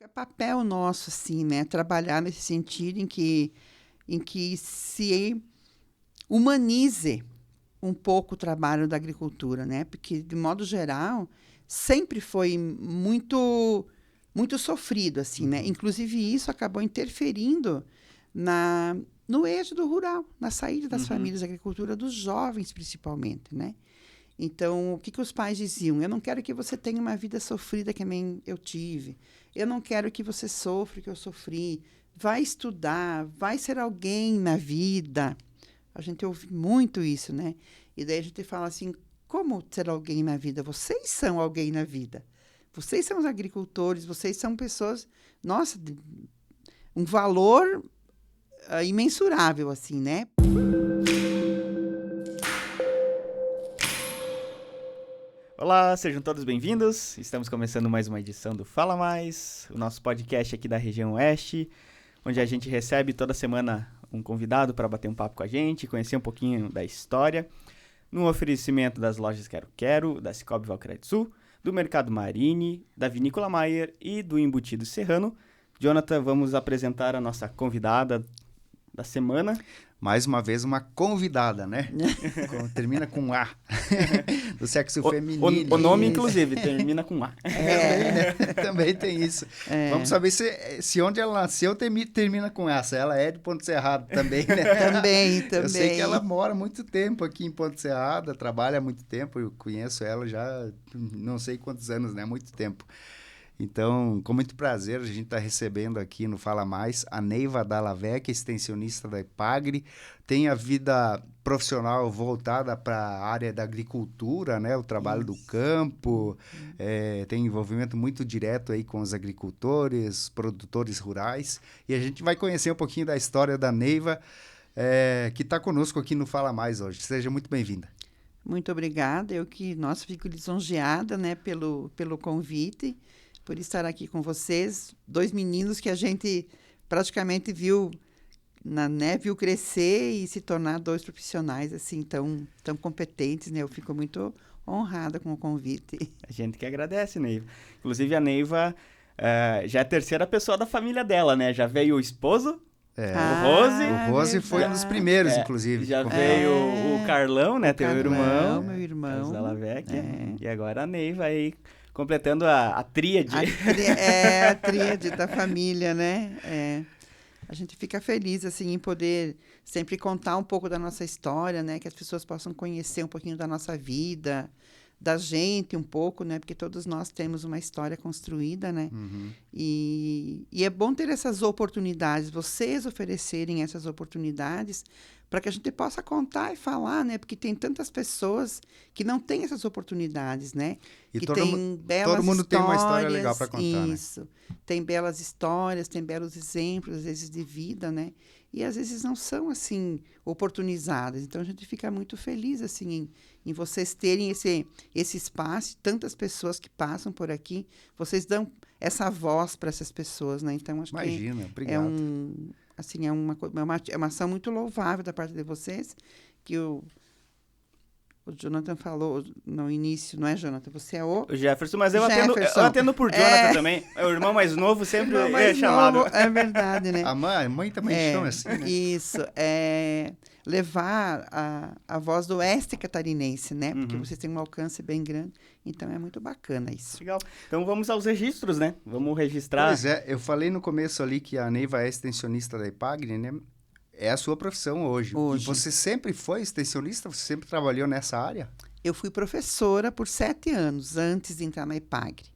É papel nosso, assim, né? Trabalhar nesse sentido em que se humanize um pouco o trabalho da agricultura, né? Porque, de modo geral, sempre foi muito sofrido, assim, né? Inclusive, isso acabou interferindo no êxodo rural, na saída das famílias da agricultura, dos jovens, principalmente, né? Então, o que os pais diziam? Eu não quero que você tenha uma vida sofrida que nem eu tive. Eu não quero que você sofra o que eu sofri. Vai estudar, vai ser alguém na vida. A gente ouve muito isso, né? E daí a gente fala assim, como ser alguém na vida? Vocês são alguém na vida. Vocês são os agricultores, vocês são pessoas, nossa, um valor imensurável, assim, né? Olá, sejam todos bem-vindos. Estamos começando mais uma edição do Fala Mais, o nosso podcast aqui da região Oeste, onde a gente recebe toda semana um convidado para bater um papo com a gente, conhecer um pouquinho da história, no oferecimento das lojas Quero Quero, da Cicobi Valcred Sul, do Mercado Marine, da Vinícola Maier e do Embutido Serrano. Jonathan, vamos apresentar a nossa convidada da semana. Mais uma vez, uma convidada, né? Termina com A, do sexo feminino. O nome, inclusive, termina com A. Também tem isso. Vamos saber se onde ela nasceu termina com essa. Ela é de Ponte Serrada também, né? Também. Eu sei que ela mora muito tempo aqui em Ponte Serrada, trabalha há muito tempo. Eu conheço ela já não sei quantos anos, né? Muito tempo. Então, com muito prazer, a gente está recebendo aqui no Fala Mais a Neiva Dallavec, extensionista da Epagre, tem a vida profissional voltada para a área da agricultura, né? O trabalho do campo, tem envolvimento muito direto aí com os agricultores, produtores rurais, e a gente vai conhecer um pouquinho da história da Neiva, que está conosco aqui no Fala Mais hoje. Seja muito bem-vinda. Muito obrigada. Nossa, fico lisonjeada, né, pelo convite, por estar aqui com vocês, dois meninos que a gente praticamente viu crescer e se tornar dois profissionais assim tão competentes, né? Eu fico muito honrada com o convite. A gente que agradece, Neiva. Inclusive, a Neiva já é a terceira pessoa da família dela, né? Já veio o esposo, o Rose. O Rose foi um dos primeiros, inclusive. Já veio o Carlão, né? Teu irmão. Meu irmão. Dallavec. E agora a Neiva aí, completando a tríade. A tríade da família, né? A gente fica feliz, assim, em poder sempre contar um pouco da nossa história, né? Que as pessoas possam conhecer um pouquinho da nossa vida, da gente um pouco, né? Porque todos nós temos uma história construída, né? E é bom ter essas oportunidades, vocês oferecerem essas oportunidades para que a gente possa contar e falar, né? Porque tem tantas pessoas que não têm essas oportunidades, né? E que todo mundo tem uma história legal para contar, isso, né? Tem belas histórias, tem belos exemplos, às vezes, de vida, né? E, às vezes, não são, assim, oportunizadas. Então, a gente fica muito feliz, assim, em vocês terem esse espaço, tantas pessoas que passam por aqui, vocês dão essa voz para essas pessoas, né? Então, acho que obrigado. Assim, é uma ação muito louvável da parte de vocês, que o Jonathan falou no início, não é, Jonathan? Você é o Jefferson, mas eu Jefferson. atendo por Jonathan também. É o irmão mais novo, sempre é chamado. Novo, é verdade, né? A mãe também chama assim, né? Isso, levar a voz do oeste catarinense, né? Porque vocês têm um alcance bem grande, então é muito bacana isso. Legal. Então vamos aos registros, né? Vamos registrar. Pois é, eu falei no começo ali que a Neiva é extensionista da Epagre, né? É a sua profissão hoje. E você sempre foi extensionista? Você sempre trabalhou nessa área? Eu fui professora por 7 anos, antes de entrar na Epagre.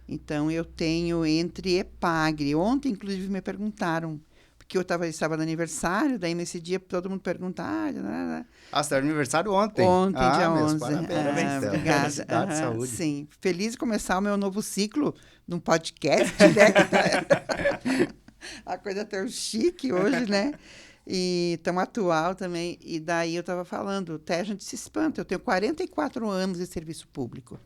Então, eu tenho entre Epagre. Ontem, inclusive, me perguntaram, porque eu estava no aniversário, daí nesse dia todo mundo pergunta... você está no aniversário ontem? Ontem, dia 11. Parabéns, obrigada. Felicidade, saúde. Sim, feliz de começar o meu novo ciclo num podcast, né? A coisa tão chique hoje, né? E tão atual também. E daí eu estava falando, até a gente se espanta. Eu tenho 44 anos de serviço público,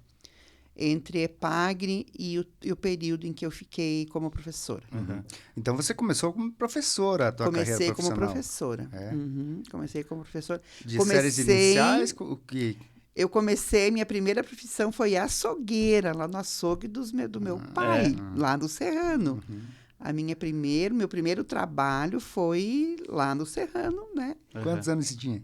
entre Epagre e o período em que eu fiquei como professora. Então, você começou como professora a tua carreira profissional? Comecei como professora. Comecei como professora. De séries iniciais? Eu comecei, minha primeira profissão foi açougueira, lá no açougue do meu pai, lá no Serrano. Meu primeiro trabalho foi lá no Serrano, né? Quantos anos você tinha?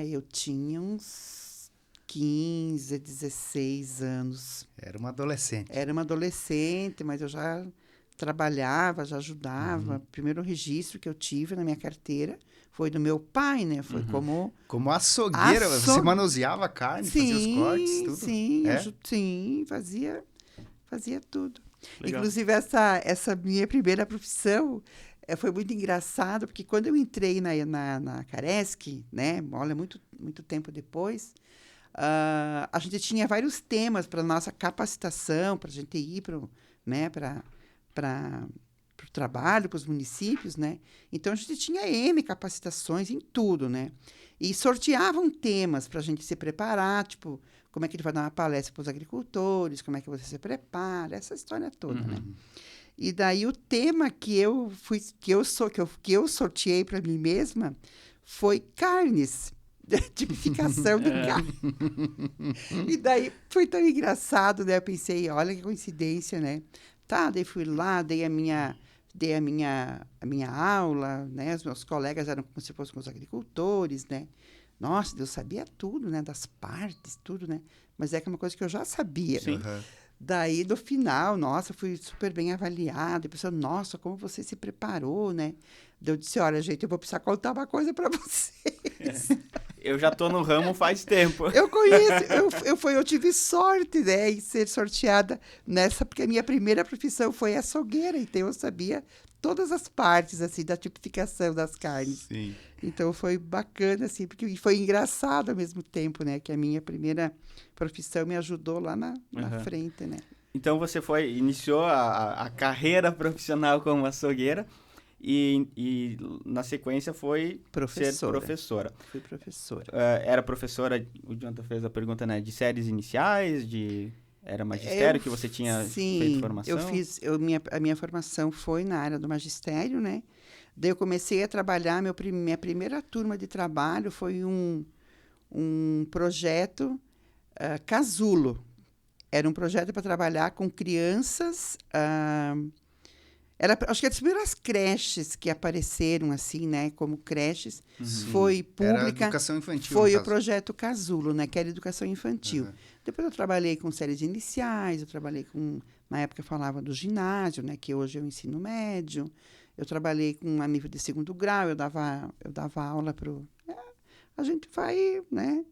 Eu tinha uns 15, 16 anos. Era uma adolescente. Era uma adolescente, mas eu já trabalhava, já ajudava. O primeiro registro que eu tive na minha carteira foi do meu pai, né? Foi Como açougueira, você manuseava a carne, fazia os cortes, tudo? Sim, sim, fazia tudo. Legal. Inclusive, essa minha primeira profissão foi muito engraçado, porque quando eu entrei na Caresc, né? Olha, muito tempo depois, a gente tinha vários temas para nossa capacitação, para a gente ir para o trabalho, para os municípios, né? Então, a gente tinha N capacitações em tudo, né? E sorteavam temas para a gente se preparar, tipo, como é que ele vai dar uma palestra para os agricultores, como é que você se prepara, essa história toda, né? E daí o tema que eu sorteei para mim mesma foi carnes, tipificação de carne. E daí foi tão engraçado, né? Eu pensei, olha que coincidência, né? Tá, daí fui lá, dei a minha aula, né? Os meus colegas eram como se fossem os agricultores, né? Nossa, eu sabia tudo, né? Das partes, tudo, né? Mas é que é uma coisa que eu já sabia. Sim. Daí, no final, nossa, fui super bem avaliada. A pessoa, nossa, como você se preparou, né? Eu disse, olha, gente, eu vou precisar contar uma coisa para vocês. Eu já tô no ramo faz tempo. Eu conheço, eu tive sorte, né, em ser sorteada nessa, porque a minha primeira profissão foi açougueira, então eu sabia todas as partes, assim, da tipificação das carnes. Sim. Então, foi bacana, assim, porque foi engraçado ao mesmo tempo, né, que a minha primeira profissão me ajudou lá na frente, né. Então, você iniciou a carreira profissional como açougueira e na sequência foi ser professora. Fui professora. Era professora, o Jonathan fez a pergunta, né, de séries iniciais, era magistério que você tinha feito formação? A minha formação foi na área do magistério, né? Daí eu comecei a trabalhar, minha primeira turma de trabalho foi um projeto casulo. Era um projeto para trabalhar com crianças... acho que as primeiras creches que apareceram assim, né, como creches, foi pública. Era educação infantil. Foi o projeto Casulo, né, que era educação infantil. Depois eu trabalhei com séries iniciais, eu trabalhei na época eu falava do ginásio, né, que hoje é o ensino médio. Eu trabalhei a nível de segundo grau, eu dava aula a gente vai, né,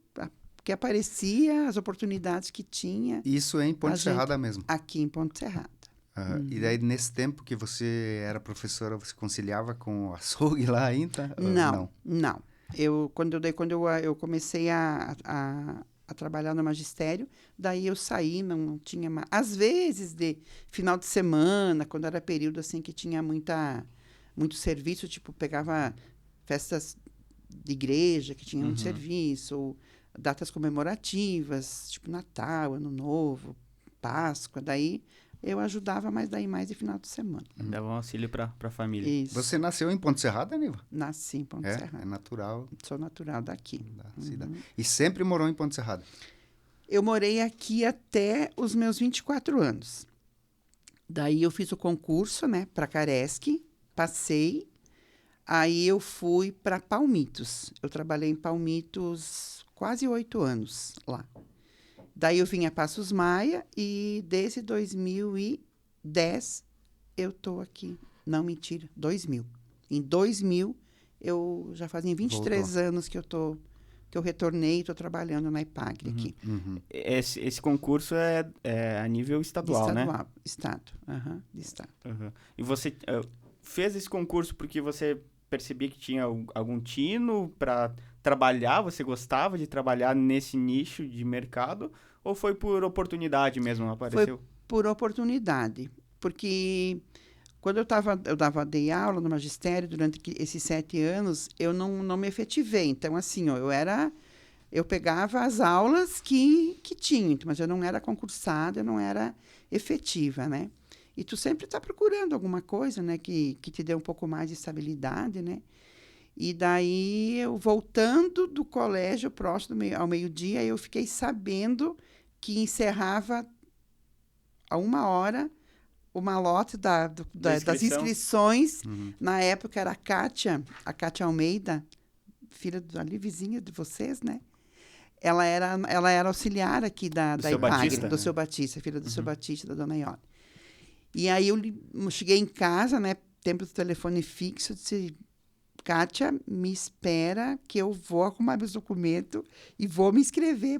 que aparecia, as oportunidades que tinha. Isso é em Ponte Serrada mesmo? Aqui em Ponte Serrada. E daí, nesse tempo que você era professora, você conciliava com o açougue lá ainda? Não. Quando eu comecei a trabalhar no magistério, daí eu saí, não tinha mais. Às vezes, de final de semana, quando era período assim que tinha muito serviço, tipo, pegava festas de igreja que tinha muito serviço, ou datas comemorativas, tipo Natal, Ano Novo, Páscoa, daí eu ajudava, mas daí mais de final de semana. Dava um auxílio para a família. Isso. Você nasceu em Ponte Serrada, Niva? Nasci em Ponte Serrada. É natural. Sou natural daqui. Da cidade. E sempre morou em Ponte Serrada? Eu morei aqui até os meus 24 anos. Daí eu fiz o concurso, né, para Caresc, passei. Aí eu fui para Palmitos. Eu trabalhei em Palmitos quase 8 anos lá. Daí eu vim a Passos Maia e desde 2010 eu estou aqui. Não, mentira, 2000. Em 2000, eu já fazem 23 anos que eu retornei e estou trabalhando na IPAGRE aqui. Esse concurso é a nível estadual, né? Estado. De estado. E você fez esse concurso porque você percebia que tinha algum tino para trabalhar? Você gostava de trabalhar nesse nicho de mercado? Ou foi por oportunidade mesmo? Apareceu? Foi por oportunidade. Porque quando eu dei aula no magistério durante esses 7 anos, eu não me efetivei. Então, assim, eu pegava as aulas que tinha, mas eu não era concursada, eu não era efetiva, né? E tu sempre está procurando alguma coisa, né, que te dê um pouco mais de estabilidade, né? E daí, eu voltando do colégio, próximo ao meio-dia, eu fiquei sabendo que encerrava a 1h o malote das inscrições. Na época era a Kátia Almeida, filha ali, vizinha de vocês, né? Ela era auxiliar aqui da Ipagre, do Seu Batista, filha do Seu Batista, da dona Ione. E aí eu cheguei em casa, né? Tempo do telefone fixo, disse: Kátia, me espera que eu vou arrumar meus documentos e vou me inscrever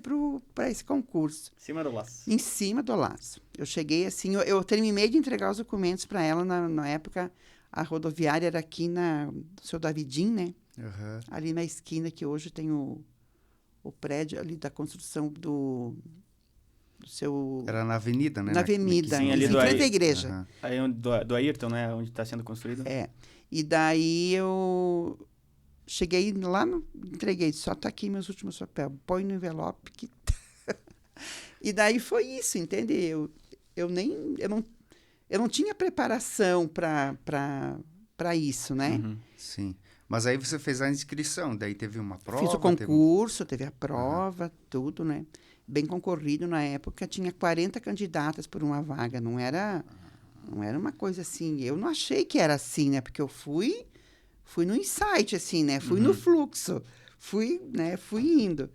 para esse concurso. Em cima do laço. Em cima do laço. Eu cheguei assim, eu terminei de entregar os documentos para ela na época. A rodoviária era aqui do Seu Davidim, né? Ali na esquina, que hoje tem o prédio ali da construção do seu... Era na avenida, né? Na avenida, sim, ali em frente à igreja. Aí do Ayrton, né? Onde está sendo construído. E daí eu cheguei lá, entreguei, só tá aqui meus últimos papéis, põe no envelope. E daí foi isso, entende? Eu não tinha preparação para isso, né? Sim. Mas aí você fez a inscrição, daí teve uma prova? Fiz o concurso, teve a prova, tudo, né? Bem concorrido na época, tinha 40 candidatas por uma vaga, não era uma coisa assim. Eu não achei que era assim, né? Porque eu fui no insight, assim, né? Fui no fluxo, fui indo.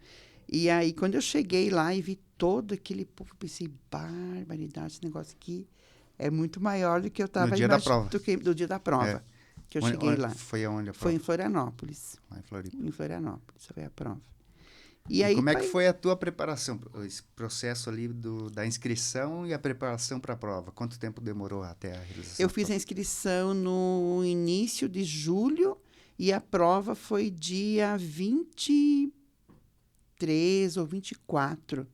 E aí, quando eu cheguei lá e vi todo aquele povo, pensei: barbaridade, esse negócio aqui é muito maior do que eu estava imaginando. Do dia da prova. Que eu cheguei lá. Foi aonde a prova? Foi em Florianópolis. Lá em Floripa. Em Florianópolis, foi a prova. E aí, como é que foi a tua preparação? Esse processo ali da inscrição e a preparação para a prova? Quanto tempo demorou até a realização? Eu fiz a inscrição no início de julho e a prova foi dia 23 ou 24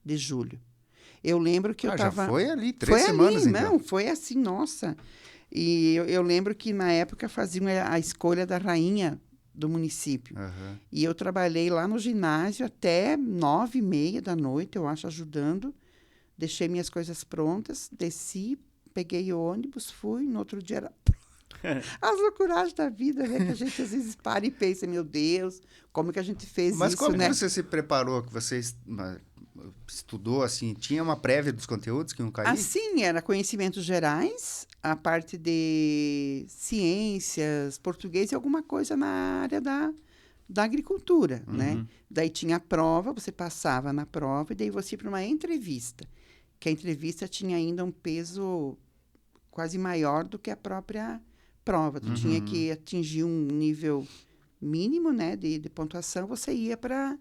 de julho. Eu lembro que eu estava... Já foi ali, 3 semanas, então. Não, foi assim, nossa. E eu lembro que, na época, faziam a escolha da rainha do município. E eu trabalhei lá no ginásio até 9h30 da noite, eu acho, ajudando. Deixei minhas coisas prontas, desci, peguei o ônibus, fui, no outro dia era... As loucuragens da vida, né? Que a gente às vezes para e pensa: meu Deus, como que a gente fez isso, né? Mas como que você se preparou, que você estudou, assim, tinha uma prévia dos conteúdos que iam cair? Assim, era conhecimentos gerais, a parte de ciências, português e alguma coisa na área da agricultura, né? Daí tinha a prova, você passava na prova e daí você ia para uma entrevista, que a entrevista tinha ainda um peso quase maior do que a própria prova. Tu tinha que atingir um nível mínimo, né, de pontuação, você ia para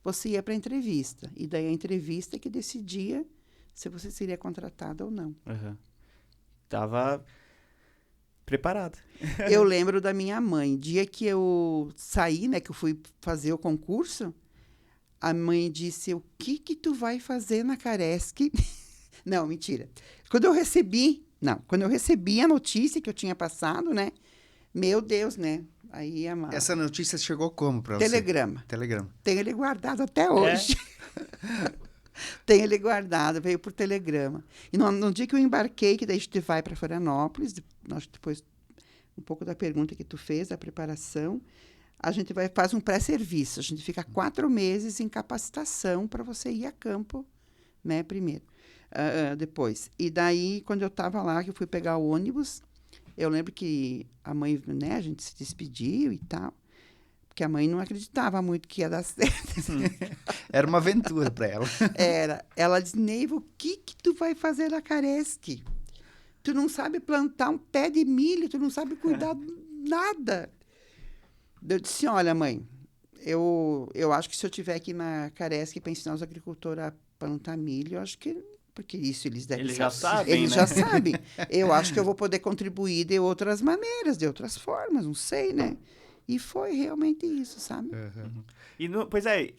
a entrevista. E daí a entrevista é que decidia se você seria contratado ou não. Tava preparado. Eu lembro da minha mãe. Dia que eu saí, né, que eu fui fazer o concurso, a mãe disse: o que tu vai fazer na Caresc? Não, mentira. Quando eu recebi a notícia que eu tinha passado, né, meu Deus, né? Aí essa notícia chegou como para você? Telegrama. Tenho ele guardado até hoje. Tenho ele guardado, veio por telegrama. E no dia que eu embarquei, que daí a gente vai para Florianópolis, depois um pouco da pergunta que tu fez, da preparação, a gente faz um pré-serviço. A gente fica 4 meses em capacitação para você ir a campo, né, primeiro. Depois. E daí, quando eu estava lá, que eu fui pegar o ônibus, eu lembro que a mãe, né, a gente se despediu e tal, porque a mãe não acreditava muito que ia dar certo. Era uma aventura para ela. Era. Ela disse: Neiva, o que tu vai fazer na Caresc? Tu não sabe plantar um pé de milho, tu não sabe cuidar nada. Eu disse: olha, mãe, eu acho que se eu estiver aqui na Caresc para ensinar os agricultores a plantar milho, eu acho que... Porque isso eles devem saber. Já sabem, eles né? já sabem. Eu acho que eu vou poder contribuir de outras maneiras, de outras formas, não sei, né? E foi realmente isso, sabe? E pois é,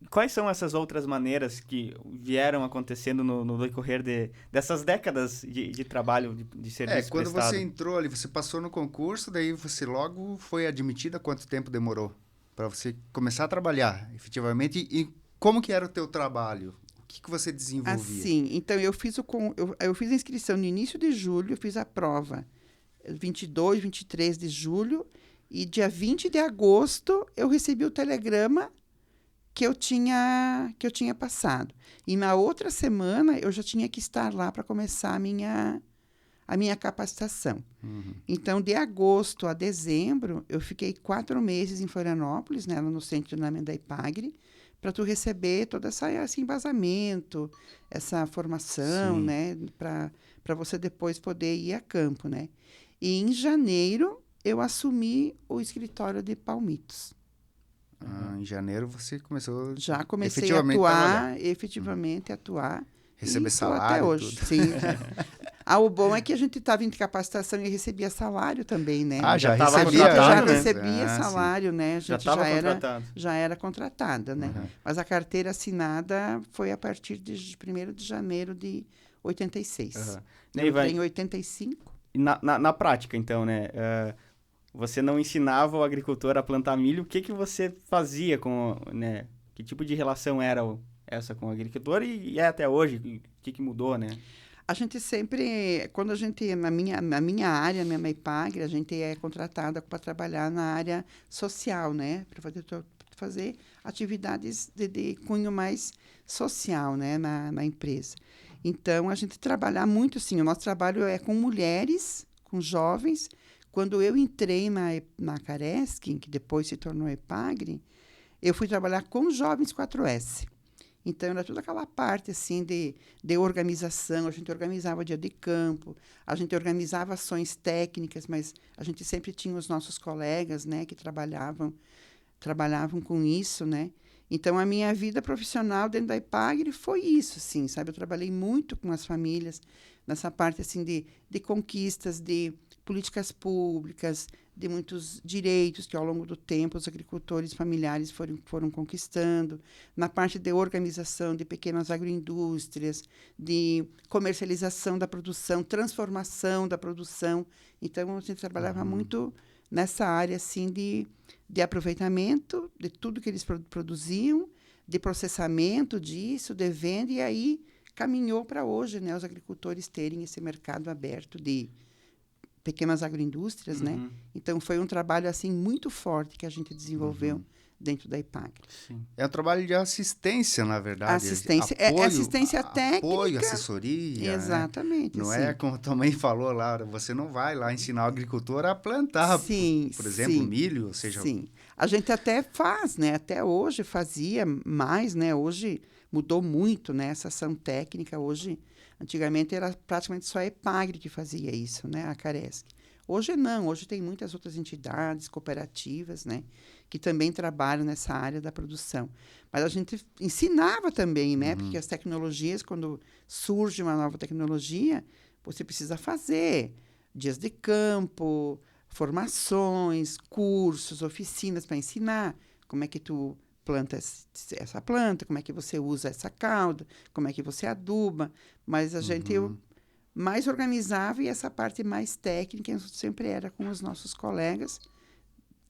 quais são essas outras maneiras que vieram acontecendo no decorrer dessas décadas de trabalho, de serviço quando prestado? você entrou ali, você passou no concurso, daí você logo foi admitida. Quanto tempo demorou para você começar a trabalhar, efetivamente? E como que era o teu trabalho? O que você desenvolvia? Assim, então eu fiz a inscrição no início de julho, eu fiz a prova 22, 23 de julho, E dia 20 de agosto, eu recebi o telegrama que eu tinha passado. E na outra semana, eu já tinha que estar lá para começar a minha capacitação. Então, de agosto a dezembro, eu fiquei 4 meses em Florianópolis, né, no centro de treinamento da IPAGRE, para tu receber todo esse embasamento, essa formação, Sim. né, para você depois poder ir a campo, né. E em janeiro, eu assumi o escritório de Palmitos. Em janeiro você começou Já comecei a efetivamente trabalhar. atuar, efetivamente atuar. Receber E estou até salário e hoje. tudo. Sim. O bom é que a gente estava em capacitação e recebia salário também, né? Ah, já tava recebia. contratado, Já né? recebia Ah, sim. salário, né? A Já gente estava contratado. já era contratada, né? Uhum. Mas a carteira assinada foi a partir de 1º de janeiro de 86. Aham. Eu E vai- entrei em 85. E na prática, então, né? Você não ensinava o agricultor a plantar milho. O que você fazia com, né? Que tipo de relação era essa com o agricultor e é até hoje? O que mudou, né? A gente sempre, quando a gente, na minha área, na IPAGRE, a gente é contratada para trabalhar na área social, né? Para fazer atividades de cunho mais social, né? Na empresa. Então, a gente trabalha muito, sim. O nosso trabalho é com mulheres, com jovens. Quando eu entrei na Caresc, que depois se tornou IPAGRE, eu fui trabalhar com jovens 4S. Então, era toda aquela parte, assim, de organização. A gente organizava dia de campo, a gente organizava ações técnicas, mas a gente sempre tinha os nossos colegas, né, que trabalhavam com isso, né? Então, a minha vida profissional dentro da IPAGRE foi isso, sim, sabe? Eu trabalhei muito com as famílias, nessa parte, assim, de conquistas, de políticas públicas, de muitos direitos que, ao longo do tempo, os agricultores familiares foram conquistando, na parte de organização de pequenas agroindústrias, de comercialização da produção, transformação da produção. Então, a gente trabalhava muito nessa área, assim, de aproveitamento de tudo que eles produziam, de processamento disso, de venda, e aí caminhou para hoje, né, os agricultores terem esse mercado aberto de pequenas agroindústrias, né? Então, foi um trabalho, assim, muito forte que a gente desenvolveu dentro da IPAGRE. Sim. É um trabalho de assistência, na verdade. Assistência, Apoio, assistência técnica. apoio, assessoria. Exatamente. Não sim. é como a tua mãe falou lá, você não vai lá ensinar o agricultor a plantar, Sim, por exemplo, sim, milho, ou seja... Sim. A gente até faz, né? Até hoje fazia mais, né? Hoje mudou muito, né? Essa ação técnica. Hoje, antigamente, era praticamente só a IPAGRE que fazia isso, né? A Caresc. Hoje não. Hoje tem muitas outras entidades, cooperativas, né? Que também trabalham nessa área da produção. Mas a gente ensinava também, né? Porque as tecnologias, quando surge uma nova tecnologia, você precisa fazer dias de campo, formações, cursos, oficinas para ensinar como é que tu planta essa planta, como é que você usa essa cauda, como é que você aduba. Mas a gente mais organizava, e essa parte mais técnica sempre era com os nossos colegas,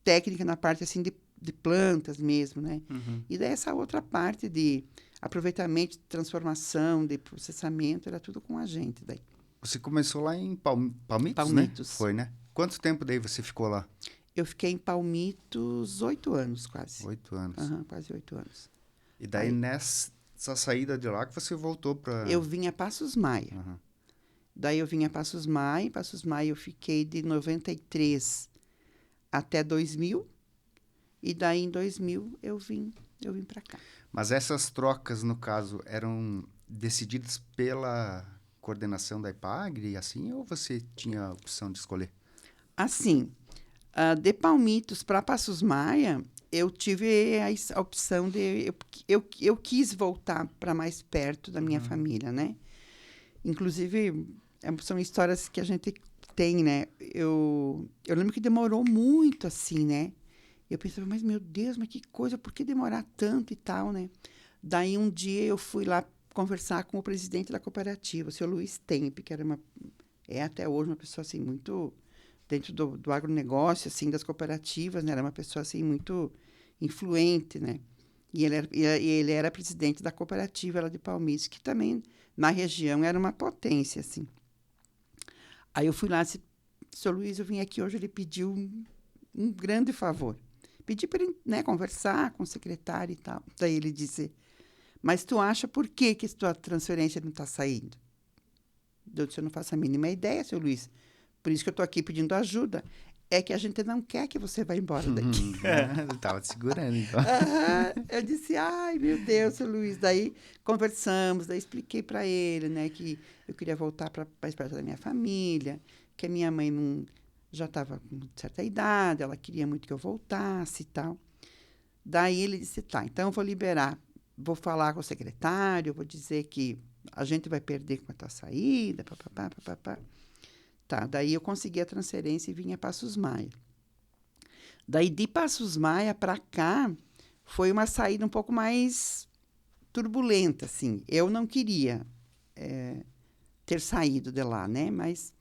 técnica na parte assim de plantas mesmo, né? E daí essa outra parte de aproveitamento, de transformação, de processamento, era tudo com a gente daí. Você começou lá em Palmitos, Palmitos. né? Foi, né? Quanto tempo daí você ficou lá? Eu fiquei em Palmitos 8 anos, quase. 8 anos. Quase 8 anos. E daí, nessa saída de lá, que você voltou para... Eu vim a Passos Maia. Daí eu vim a Passos Maia. Em Passos Maia eu fiquei de 93 até 2000. E daí, em 2000, eu vim para cá. Mas essas trocas, no caso, eram decididas pela coordenação da IPAGRE, assim, ou você tinha a opção de escolher? Assim, de Palmitos para Passos Maia, eu tive a opção de... Eu quis voltar para mais perto da minha família, né? Inclusive, são histórias que a gente tem, né? Eu lembro que demorou muito, assim, né? Eu pensava, mas meu Deus, mas que coisa, por que demorar tanto e tal, né? Daí, um dia, eu fui lá conversar com o presidente da cooperativa, o seu Luiz Tempe, que era até hoje uma pessoa, assim, muito... dentro do agronegócio, assim, das cooperativas, né? Era uma pessoa, assim, muito influente, né? E ele era presidente da cooperativa lá de Palmitos, que também, na região, era uma potência, assim. Aí eu fui lá, disse, seu Luiz, eu vim aqui hoje, ele pediu um grande favor. Pedi para ele, né, conversar com o secretário e tal. Daí ele disse, mas tu acha por que que tua transferência não está saindo? Eu disse, eu não faço a mínima ideia, seu Luiz. Por isso que eu estou aqui pedindo ajuda. É que a gente não quer que você vá embora daqui. Eu estava te segurando, então. Eu disse, ai, meu Deus, seu Luiz. Daí conversamos, daí expliquei para ele, né, que eu queria voltar para mais perto da minha família, que a minha mãe já estava com certa idade, ela queria muito que eu voltasse e tal. Daí ele disse, tá, então eu vou liberar, vou falar com o secretário, vou dizer que a gente vai perder com a tua saída, papapá, papapá. Tá, daí eu consegui a transferência e vim a Passos Maia. Daí, de Passos Maia para cá, foi uma saída um pouco mais turbulenta, assim. Eu não queria ter saído de lá, né? Mas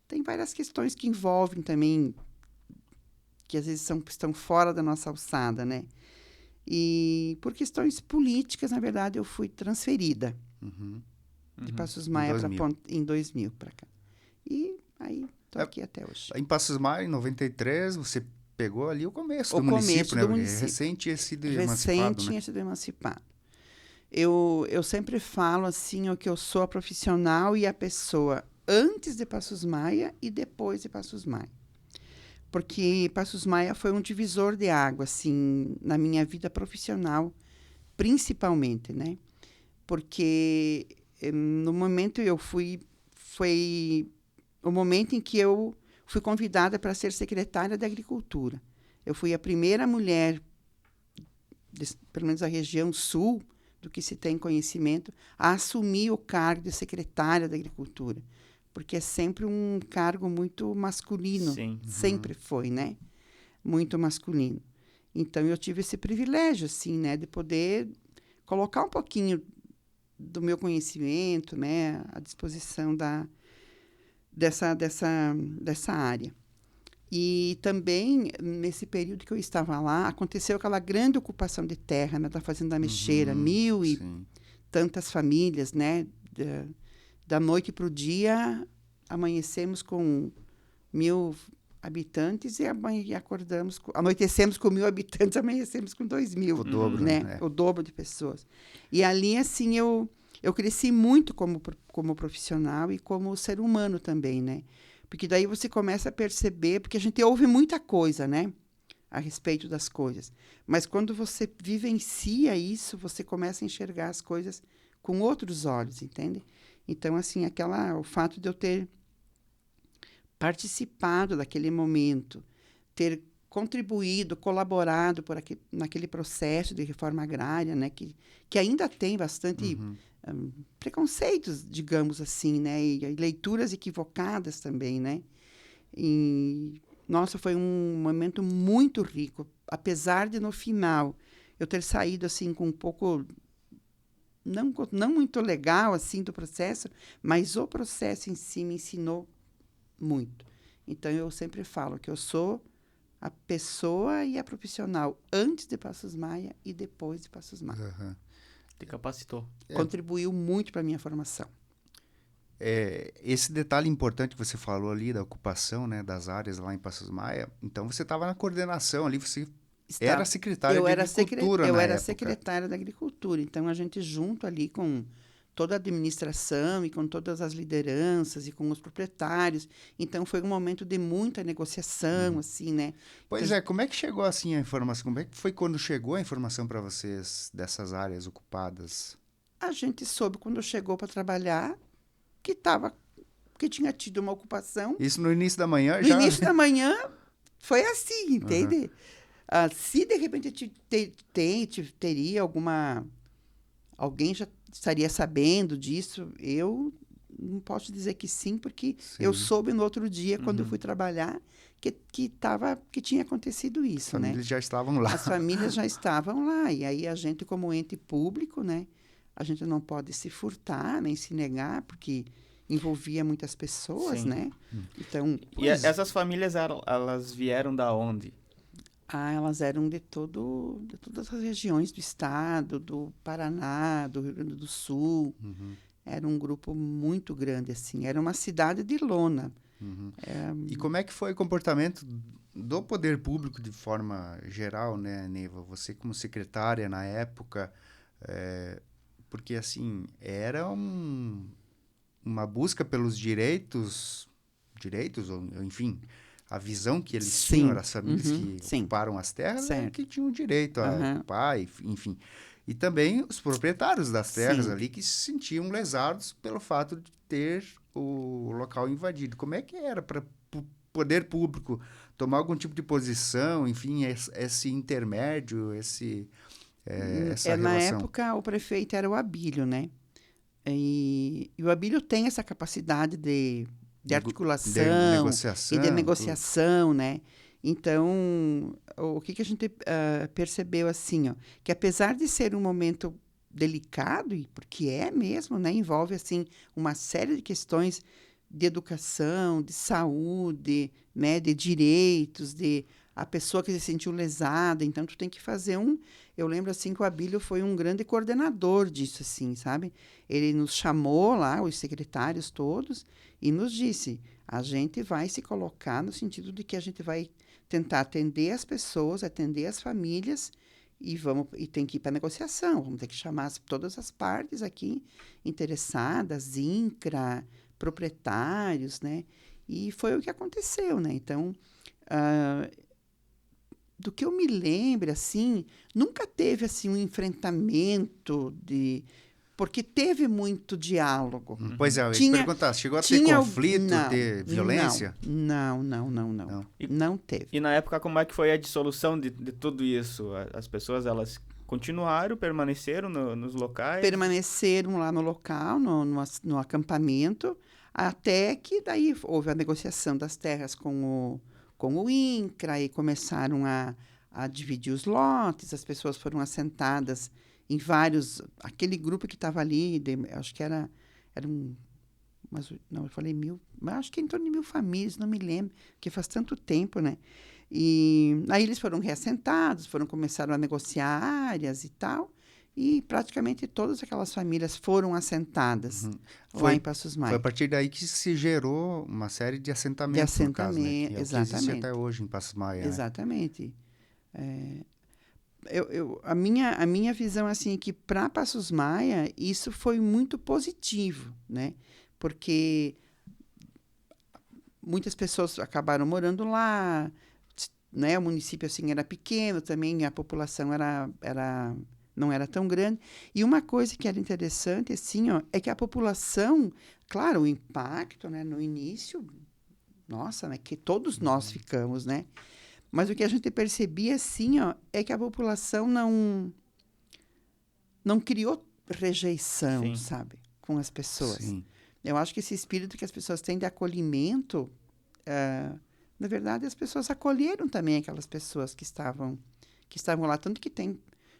tem várias questões que envolvem também, que às vezes estão fora da nossa alçada, né? E por questões políticas, na verdade, eu fui transferida de Passos Maia em 2000 para cá. E aí, estou aqui até hoje. Em Passos Maia, em 93, você pegou ali o começo do município, né? Município. Recém tinha sido emancipado, tinha sido emancipado. Eu sempre falo assim, que eu sou a profissional e a pessoa antes de Passos Maia e depois de Passos Maia. Porque Passos Maia foi um divisor de água, assim, na minha vida profissional, principalmente, né? Porque no momento foi o momento em que eu fui convidada para ser secretária da Agricultura. Eu fui a primeira mulher, pelo menos da região sul, do que se tem conhecimento, a assumir o cargo de secretária da Agricultura. Porque é sempre um cargo muito masculino. Sim. Sempre foi, né? Muito masculino. Então, eu tive esse privilégio, assim, né? De poder colocar um pouquinho do meu conhecimento, né? À disposição dessa área. E também, nesse período que eu estava lá, aconteceu aquela grande ocupação de terra, né, da Fazenda Mexeira, 1.000 e tantas famílias, né? Da noite para o dia, amanhecemos com 1.000 habitantes e anoitecemos com 1.000 habitantes, amanhecemos com 2.000. O dobro, né? O dobro de pessoas. E ali, assim, eu cresci muito como profissional e como ser humano também, né? Porque daí você começa a perceber, porque a gente ouve muita coisa, né? A respeito das coisas. Mas quando você vivencia isso, você começa a enxergar as coisas com outros olhos, entende? Então, assim, o fato de eu ter participado daquele momento, ter contribuído, colaborado naquele processo de reforma agrária, né? Que ainda tem bastante preconceitos, digamos assim, né? E leituras equivocadas também, né? E, nossa, foi um momento muito rico, apesar de, no final, eu ter saído, assim, com um pouco... Não muito legal, assim, do processo, mas o processo em si me ensinou muito. Então, eu sempre falo que eu sou a pessoa e a profissional antes de Passos Maia e depois de Passos Maia. Te capacitou. Contribuiu muito para a minha formação. Esse detalhe importante que você falou ali da ocupação, né, das áreas lá em Passos Maia, então você estava na coordenação ali, você era secretária de Agricultura Eu na era época. secretária da Agricultura. Então, a gente junto ali com toda a administração e com todas as lideranças e com os proprietários. Então, foi um momento de muita negociação, assim, né? Pois como é que chegou assim a informação? Como é que foi quando chegou a informação para vocês dessas áreas ocupadas? A gente soube quando chegou para trabalhar que tinha tido uma ocupação. Isso no início da manhã já? No início da manhã foi assim, entende? Se de repente teria alguém já estaria sabendo disso, eu não posso dizer que sim, porque eu soube no outro dia, quando eu fui trabalhar, que tinha acontecido isso, né? As famílias já estavam lá. As famílias já estavam lá, e aí a gente, como ente público, né, a gente não pode se furtar, nem se negar, porque envolvia muitas pessoas, né? Então, e essas famílias, elas vieram da onde? Elas eram de todas as regiões do estado, do Paraná, do Rio Grande do Sul. Era um grupo muito grande, assim. Era uma cidade de lona. E como é que foi o comportamento do poder público de forma geral, né, Neiva? Você como secretária na época, porque assim, era uma busca pelos direitos, ou enfim, a visão que eles tinham, as famílias que ocuparam as terras, que tinham direito a ocupar, enfim. E também os proprietários das terras ali que se sentiam lesados pelo fato de ter o local invadido. Como é que era para o poder público tomar algum tipo de posição, enfim, esse intermédio, essa relação? Na época, o prefeito era o Abílio, né? E o Abílio tem essa capacidade de articulação e de negociação, né? Então, o que a gente percebeu, assim, ó, que apesar de ser um momento delicado, e porque é mesmo, né? Envolve, assim, uma série de questões de educação, de saúde, né? De direitos, de a pessoa que se sentiu lesada. Então, tu tem que fazer Eu lembro, assim, que o Abílio foi um grande coordenador disso, assim, sabe? Ele nos chamou lá, os secretários todos, e nos disse, a gente vai se colocar no sentido de que a gente vai tentar atender as pessoas, atender as famílias, e tem que ir para negociação. Vamos ter que chamar todas as partes aqui interessadas, INCRA, proprietários, né? E foi o que aconteceu, né? Então, do que eu me lembro, assim, nunca teve, assim, um enfrentamento porque teve muito diálogo. Pois é, eu ia te perguntar, chegou a ter conflito, ter violência? Não. Não teve. E na época, como é que foi a dissolução de tudo isso? As pessoas, elas continuaram, permaneceram nos locais? Permaneceram lá no local, no acampamento, até que daí houve a negociação das terras com o INCRA, e começaram a dividir os lotes, as pessoas foram assentadas em vários... Aquele grupo que estava ali, acho que era não, eu falei 1.000, mas acho que em torno de 1.000 famílias, não me lembro, porque faz tanto tempo, né? E aí eles foram reassentados, começaram a negociar áreas e tal, e praticamente todas aquelas famílias foram assentadas lá em Passos Maia. Foi a partir daí que se gerou uma série de assentamentos, no caso, né? Que exatamente. Que existe até hoje em Passos Maia. Exatamente. A minha visão, assim, é que para Passos Maia isso foi muito positivo, né? Porque muitas pessoas acabaram morando lá, né? O município, assim, era pequeno também, a população não era tão grande. E uma coisa que era interessante, assim, ó, é que a população, claro, o impacto, né, no início, nossa, né, que todos nós ficamos, né? Mas o que a gente percebia, assim, ó, é que a população não criou rejeição, sabe, com as pessoas. Sim. Eu acho que esse espírito que as pessoas têm de acolhimento, na verdade, as pessoas acolheram também aquelas pessoas que estavam lá, tanto que tem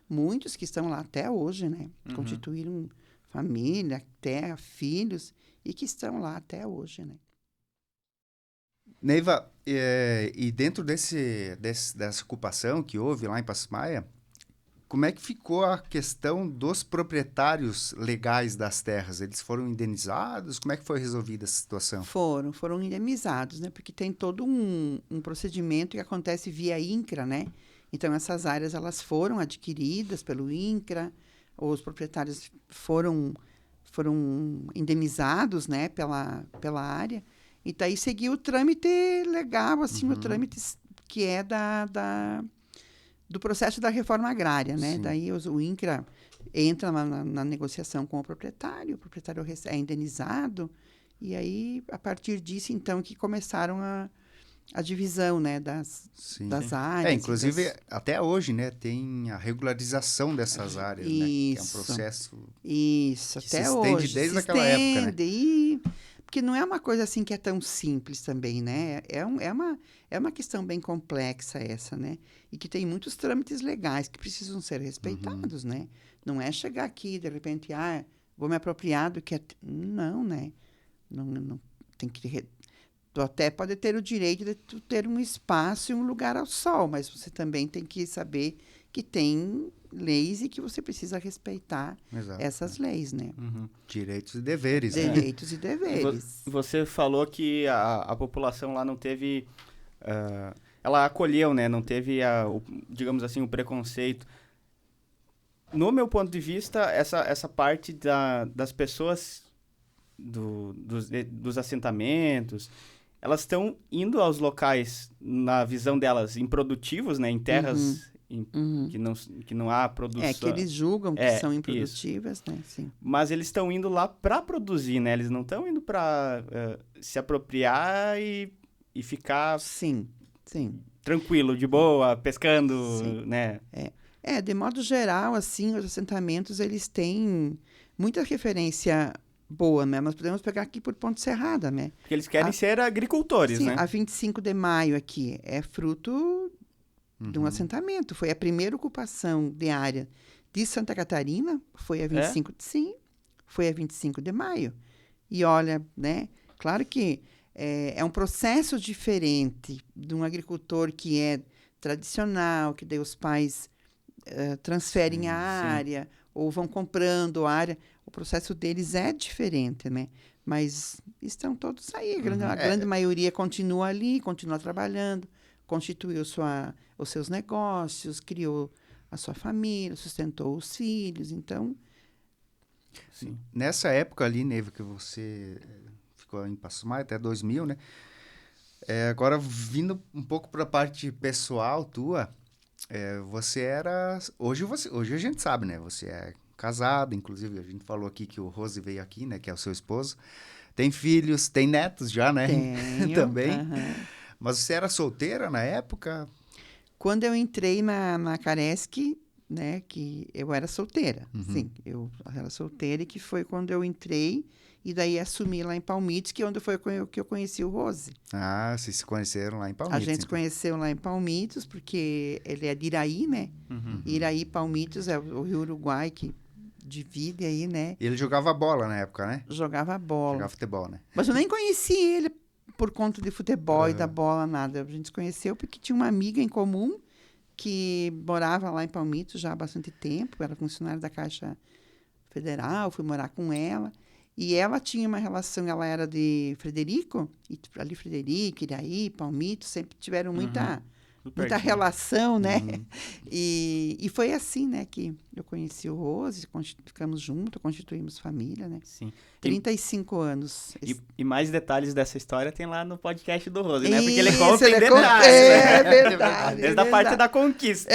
muitos que estão lá até hoje, né? Constituíram família, terra, filhos, e que estão lá até hoje, né? Neiva, e dentro dessa ocupação que houve lá em Passos Maia, como é que ficou a questão dos proprietários legais das terras? Eles foram indenizados? Como é que foi resolvida essa situação? Foram indenizados, né? Porque tem todo um procedimento que acontece via INCRA, né? Então, essas áreas elas foram adquiridas pelo INCRA, os proprietários foram indenizados, né, pela área, e daí seguiu o trâmite legal, assim, o trâmite que é do processo da reforma agrária, né? Sim. Daí o INCRA entra na negociação com o proprietário é indenizado, e aí, a partir disso, então, que começaram a divisão, né, das áreas. Inclusive, até hoje, né, tem a regularização dessas áreas, né, que é um processo que até se hoje. Estende desde aquela época, né? Porque não é uma coisa assim que é tão simples também, né? É uma questão bem complexa essa, né? E que tem muitos trâmites legais que precisam ser respeitados, né? Não é chegar aqui, de repente, vou me apropriar do que é... Não, né? Não tem que... Tu até pode ter o direito de tu ter um espaço e um lugar ao sol, mas você também tem que saber que tem leis e que você precisa respeitar essas leis, né? Direitos e deveres. Direitos e deveres. Você falou que a população lá não teve ela acolheu, né? Não teve, digamos assim, o preconceito. No meu ponto de vista, essa parte das pessoas dos assentamentos, elas estão indo aos locais, na visão delas, improdutivos, né? Em terras que não há produção. Que eles julgam que são improdutivas, né? Sim. Mas eles estão indo lá para produzir, né? Eles não estão indo para se apropriar e ficar sim. tranquilo, de boa, pescando, sim. né? De modo geral, assim, os assentamentos, eles têm muita referência boa, né? Nós podemos pegar aqui por Ponte Serrada, né? Porque eles querem ser agricultores, sim, né? A 25 de maio aqui é fruto de um assentamento. Foi a primeira ocupação de área de Santa Catarina, foi a 25 sim, foi a 25 de maio. E olha, né? Claro que é um processo diferente de um agricultor que é tradicional, que daí os pais transferem a área ou vão comprando a área. O processo deles é diferente, né? Mas estão todos aí. A grande maioria continua ali, continua trabalhando, constituiu os seus negócios, criou a sua família, sustentou os filhos. Então, sim. Nessa época ali, Neiva, que você ficou em Passos Maia, até 2000, né? Agora, vindo um pouco para a parte pessoal tua, você era... Hoje a gente sabe, né? Você é casado, inclusive a gente falou aqui que o Rose veio aqui, né? Que é o seu esposo. Tem filhos, tem netos já, né? Tenho. Também. Mas você era solteira na época? Quando eu entrei na Caresc, né? Que eu era solteira. Sim, eu era solteira e que foi quando eu entrei e daí assumi lá em Palmites, que é onde foi que eu conheci o Rose. Ah, vocês se conheceram lá em Palmites. A gente se conheceu lá em Palmites, porque ele é de Iraí, né? Iraí, Palmites, é o Rio Uruguai que divide aí, né? Ele jogava bola na época, né? Jogava bola. Jogava futebol, né? Mas eu nem conheci ele por conta de futebol e da bola, nada. A gente se conheceu porque tinha uma amiga em comum que morava lá em Palmitos já há bastante tempo. Era funcionária da Caixa Federal, fui morar com ela. E ela tinha uma relação, ela era de Frederico, e ali Frederico, Iraí, Palmitos, sempre tiveram muita relação, né? E foi assim, né, que eu conheci o Rose, ficamos juntos, constituímos família, né? Sim. 35 anos. E mais detalhes dessa história tem lá no podcast do Rose, né? Porque ele conta ele em detalhes. É verdade. Desde a parte da conquista.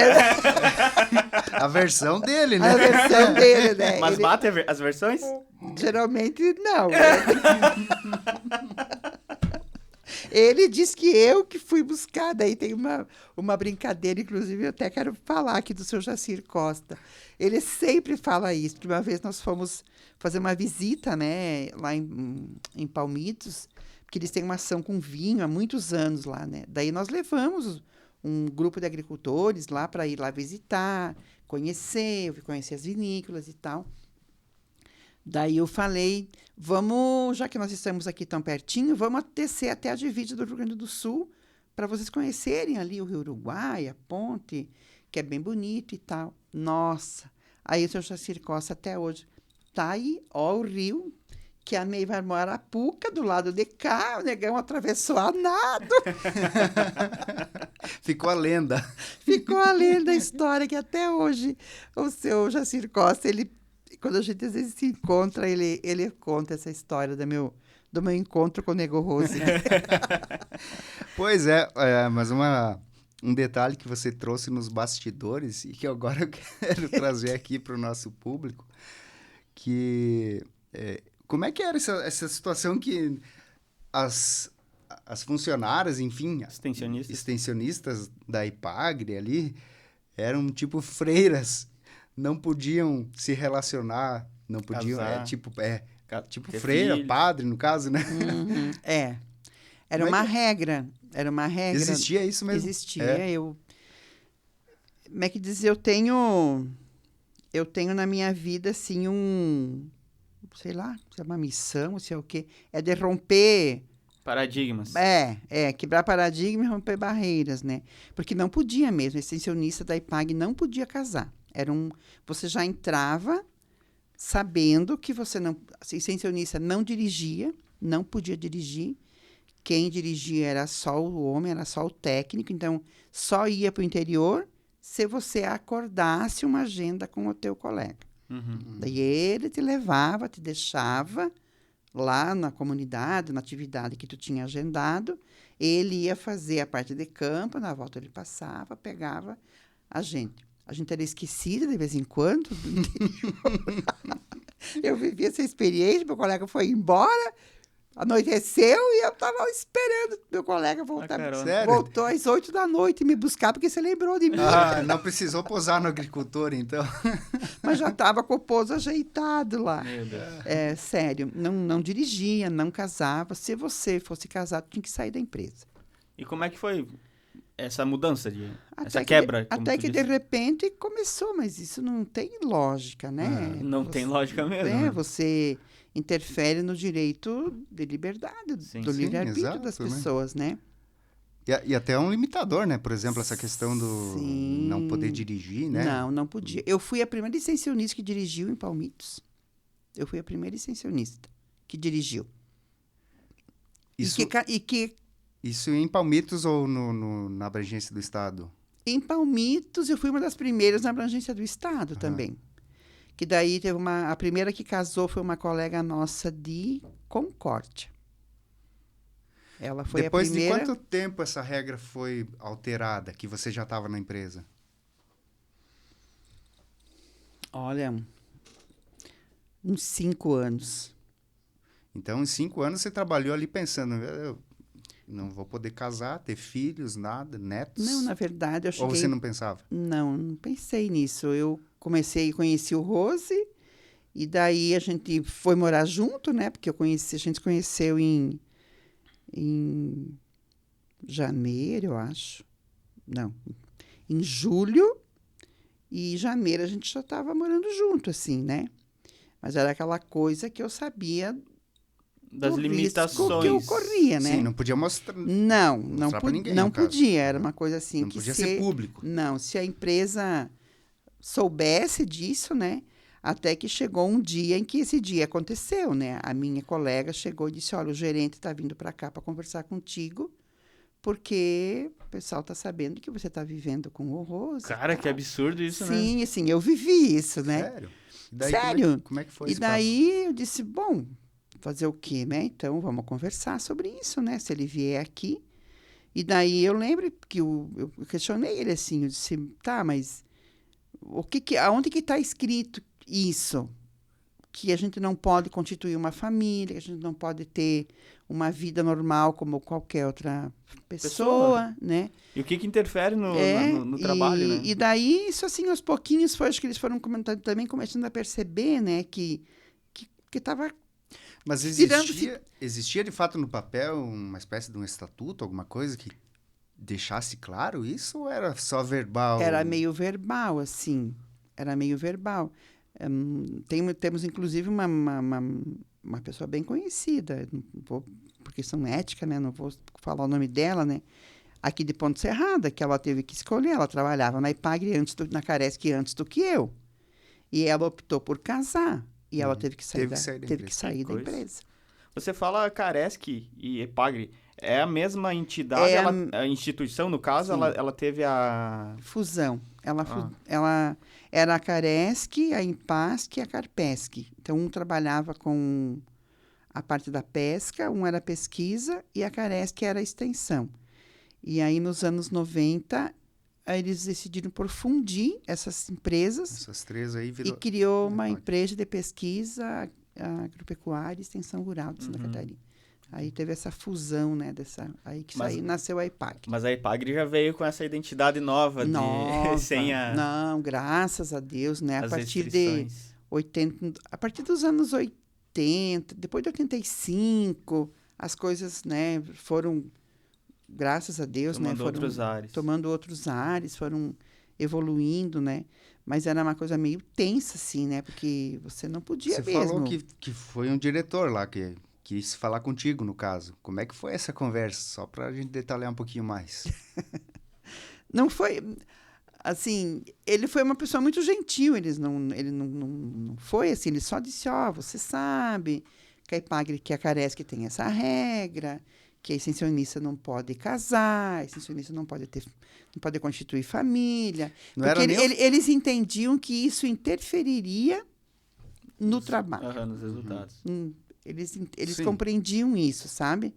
A versão dele, né? A versão dele, né? Mas bate as versões? Geralmente, não. Ele diz que eu que fui buscar. Daí tem uma brincadeira, inclusive, eu até quero falar aqui do seu Jacir Costa. Ele sempre fala isso, porque uma vez nós fomos fazer uma visita, né, lá em Palmitos, porque eles têm uma ação com vinho há muitos anos lá, né? Daí nós levamos um grupo de agricultores lá para ir lá visitar, conhecer as vinícolas e tal. Daí eu falei, vamos, já que nós estamos aqui tão pertinho, vamos descer até a divisa do Rio Grande do Sul para vocês conhecerem ali o Rio Uruguai, a ponte, que é bem bonito e tal. Nossa, aí o seu Jacir Costa até hoje tá aí, ó o rio, que a Neiva armou Arapuca, do lado de cá, o negão atravessou a nado. Ficou a lenda. Ficou a lenda, a história que até hoje o seu Jacir Costa, quando a gente às vezes se encontra, ele conta essa história do meu encontro com o Nego Rose. Pois mas um detalhe que você trouxe nos bastidores e que agora eu quero trazer aqui para o nosso público, que como é que era essa situação que as funcionárias, enfim, extensionistas da IPAGRE ali, eram tipo freiras, não podiam se relacionar, não podiam, tipo freira, filho. Padre, no caso, né? Era uma regra. Existia isso mesmo? Existia. Como é que diz? Eu tenho na minha vida, assim, sei lá, se é uma missão, se é o quê. É de romper... Paradigmas. Quebrar paradigma e romper barreiras, né? Porque não podia mesmo. O extensionista da IPAG não podia casar. Você já entrava sabendo que você não... O extensionista não dirigia, não podia dirigir, quem dirigia era só o homem, era só o técnico, então só ia para o interior se você acordasse uma agenda com o teu colega. Daí ele te levava, te deixava lá na comunidade, na atividade que tu tinha agendado, ele ia fazer a parte de campo, na volta ele passava, pegava a gente. A gente era esquecida de vez em quando do interior. Eu vivi essa experiência, meu colega foi embora, anoiteceu e eu estava esperando meu colega voltar. Sério? Voltou às 8 da noite me buscar, porque você lembrou de mim. Não precisou posar no agricultor, então. Mas já estava com o pouso ajeitado lá. Meu Deus. Sério, não dirigia, não casava. Se você fosse casado, tinha que sair da empresa. E como é que foi essa mudança, essa quebra? Até que de repente começou, mas isso não tem lógica, né? Não tem lógica mesmo. Né? Você interfere no direito de liberdade, do livre-arbítrio das pessoas, né? E até um limitador, né? Por exemplo, essa questão do não poder dirigir, né? Não podia. Eu fui a primeira licenciονista que dirigiu em Palmitos. Eu fui a primeira licenciονista que dirigiu. Isso em Palmitos ou na abrangência do Estado? Em Palmitos, eu fui uma das primeiras na abrangência do Estado também. Que daí teve a primeira que casou foi uma colega nossa de Concórdia. Ela foi Depois a primeira... de quanto tempo essa regra foi alterada, que você já estava na empresa? Olha, uns 5 anos. Então, em 5 anos você trabalhou ali pensando, eu não vou poder casar, ter filhos, nada, netos? Não, na verdade, eu cheguei... Ou você não pensava? Não pensei nisso. Eu conheci o Rose, e daí a gente foi morar junto, né? Porque a gente se conheceu em janeiro, eu acho. Não, em julho, e em janeiro a gente já estava morando junto, assim, né? Mas era aquela coisa que eu sabia das limitações que ocorria, né? Sim, não podia mostrar. Não pra ninguém, não no caso. podia. Era uma coisa assim Não que podia ser público. Não, se a empresa soubesse disso, né? Até que chegou um dia em que esse dia aconteceu, né? A minha colega chegou e disse: olha, o gerente está vindo para cá para conversar contigo, porque o pessoal está sabendo que você está vivendo com horror. Cara, que absurdo isso, né? Sim, assim, eu vivi isso, né? Sério? Daí, Sério. Como é que foi E esse daí eu disse: bom, fazer o quê, né? Então, vamos conversar sobre isso, né? Se ele vier aqui. E daí eu lembro que eu questionei ele assim, eu disse: tá, mas aonde que está escrito isso? Que a gente não pode constituir uma família, que a gente não pode ter uma vida normal como qualquer outra pessoa, né? E o que interfere no trabalho, né? E daí, isso assim, aos pouquinhos, acho que eles foram comentando também, começando a perceber, né, que estava... Mas existia de fato no papel uma espécie de um estatuto, alguma coisa que deixasse claro isso, ou era só verbal? Era meio verbal, assim. Era meio verbal. Temos, inclusive, uma pessoa bem conhecida, não vou, por questão ética, né? Não vou falar o nome dela, né? Aqui de Ponte Serrada, que ela teve que escolher. Ela trabalhava na Ipagre na Caresc antes do que eu. E ela optou por casar. E ela teve que sair da empresa. Você fala Caresc e Epagre. É a mesma entidade, a instituição, no caso, ela teve a... Fusão. Ela era a Caresc, a Impasc e a Carpesc. Então, um trabalhava com a parte da pesca, um era pesquisa e a Caresc era a extensão. E aí, nos anos 90, eles decidiram por fundir essas empresas. Essas três aí virou... E criou uma empresa de pesquisa agropecuária e extensão rural de Santa Catarina. Aí teve essa fusão, né, nasceu a Ipagre. Mas a Ipagre já veio com essa identidade nova. Sem a... Não, graças a Deus, né? A partir dos anos 80, depois de 85, as coisas, né, foram, graças a Deus, tomando tomando outros ares, foram evoluindo, né? Mas era uma coisa meio tensa, assim, né? Porque você não podia mesmo. Você falou que foi um diretor lá que quis falar contigo, no caso. Como é que foi essa conversa? Só para a gente detalhar um pouquinho mais. Não foi... Assim, ele foi uma pessoa muito gentil. Ele não foi assim. Ele só disse, você sabe que a Ipagre, que a Caresc tem essa regra, que a extensionista não pode casar, a extensionista não pode constituir família. Não porque era nem eles entendiam que isso interferiria no trabalho. Nos resultados. Eles Sim. compreendiam isso, sabe?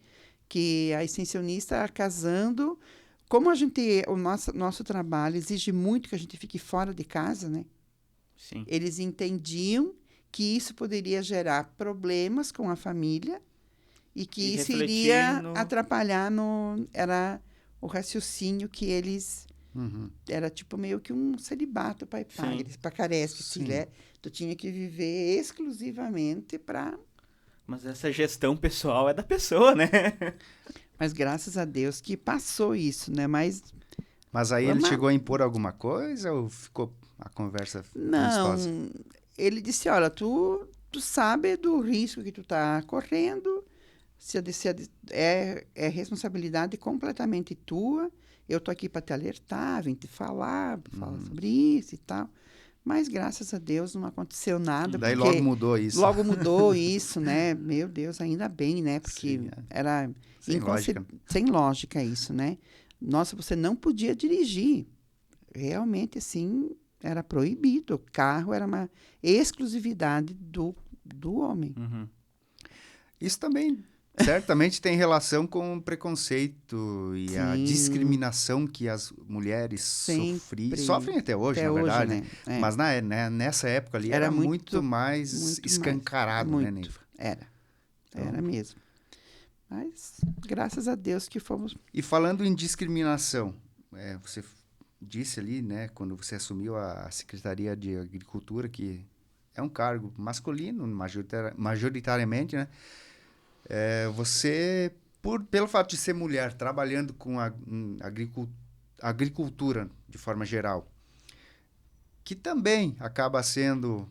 Que a extensionista casando, como o nosso trabalho exige muito que a gente fique fora de casa, né? Sim. Eles entendiam que isso poderia gerar problemas com a família e que E isso refletir iria no- atrapalhar era o raciocínio que eles... Uhum. Era tipo meio que um celibato pai pai. Sim. Eles pacaresque, Sim. né? Tu tinha que viver exclusivamente para... Mas essa gestão pessoal é da pessoa, né? Mas graças a Deus que passou isso, né? Mas Mas aí ele Vamos lá. chegou a impor alguma coisa ou ficou a conversa não, amistosa? ele disse, olha, tu sabe do risco que tu tá correndo, é responsabilidade completamente tua, eu tô aqui para te alertar, vim te falar sobre isso e tal. Mas graças a Deus não aconteceu nada. Daí porque logo mudou isso. Logo mudou isso, né? Meu Deus, ainda bem, né? Porque Sim, era Sem lógica. sem lógica isso, né? Nossa, você não podia dirigir. Realmente, assim, era proibido. O carro era uma exclusividade do homem. Uhum. Isso também certamente tem relação com o preconceito e a Sim. discriminação que as mulheres Sempre. sofrem até hoje, Até na hoje, verdade. né? É. Mas nessa época ali Era era muito muito mais escancarado, né, muito. Neiva? Era Então- mesmo. Mas, graças a Deus que fomos... E falando em discriminação, você disse ali, né, quando você assumiu a Secretaria de Agricultura, que é um cargo masculino, majoritariamente, né? Você, pelo fato de ser mulher, trabalhando com agricultura de forma geral, que também acaba sendo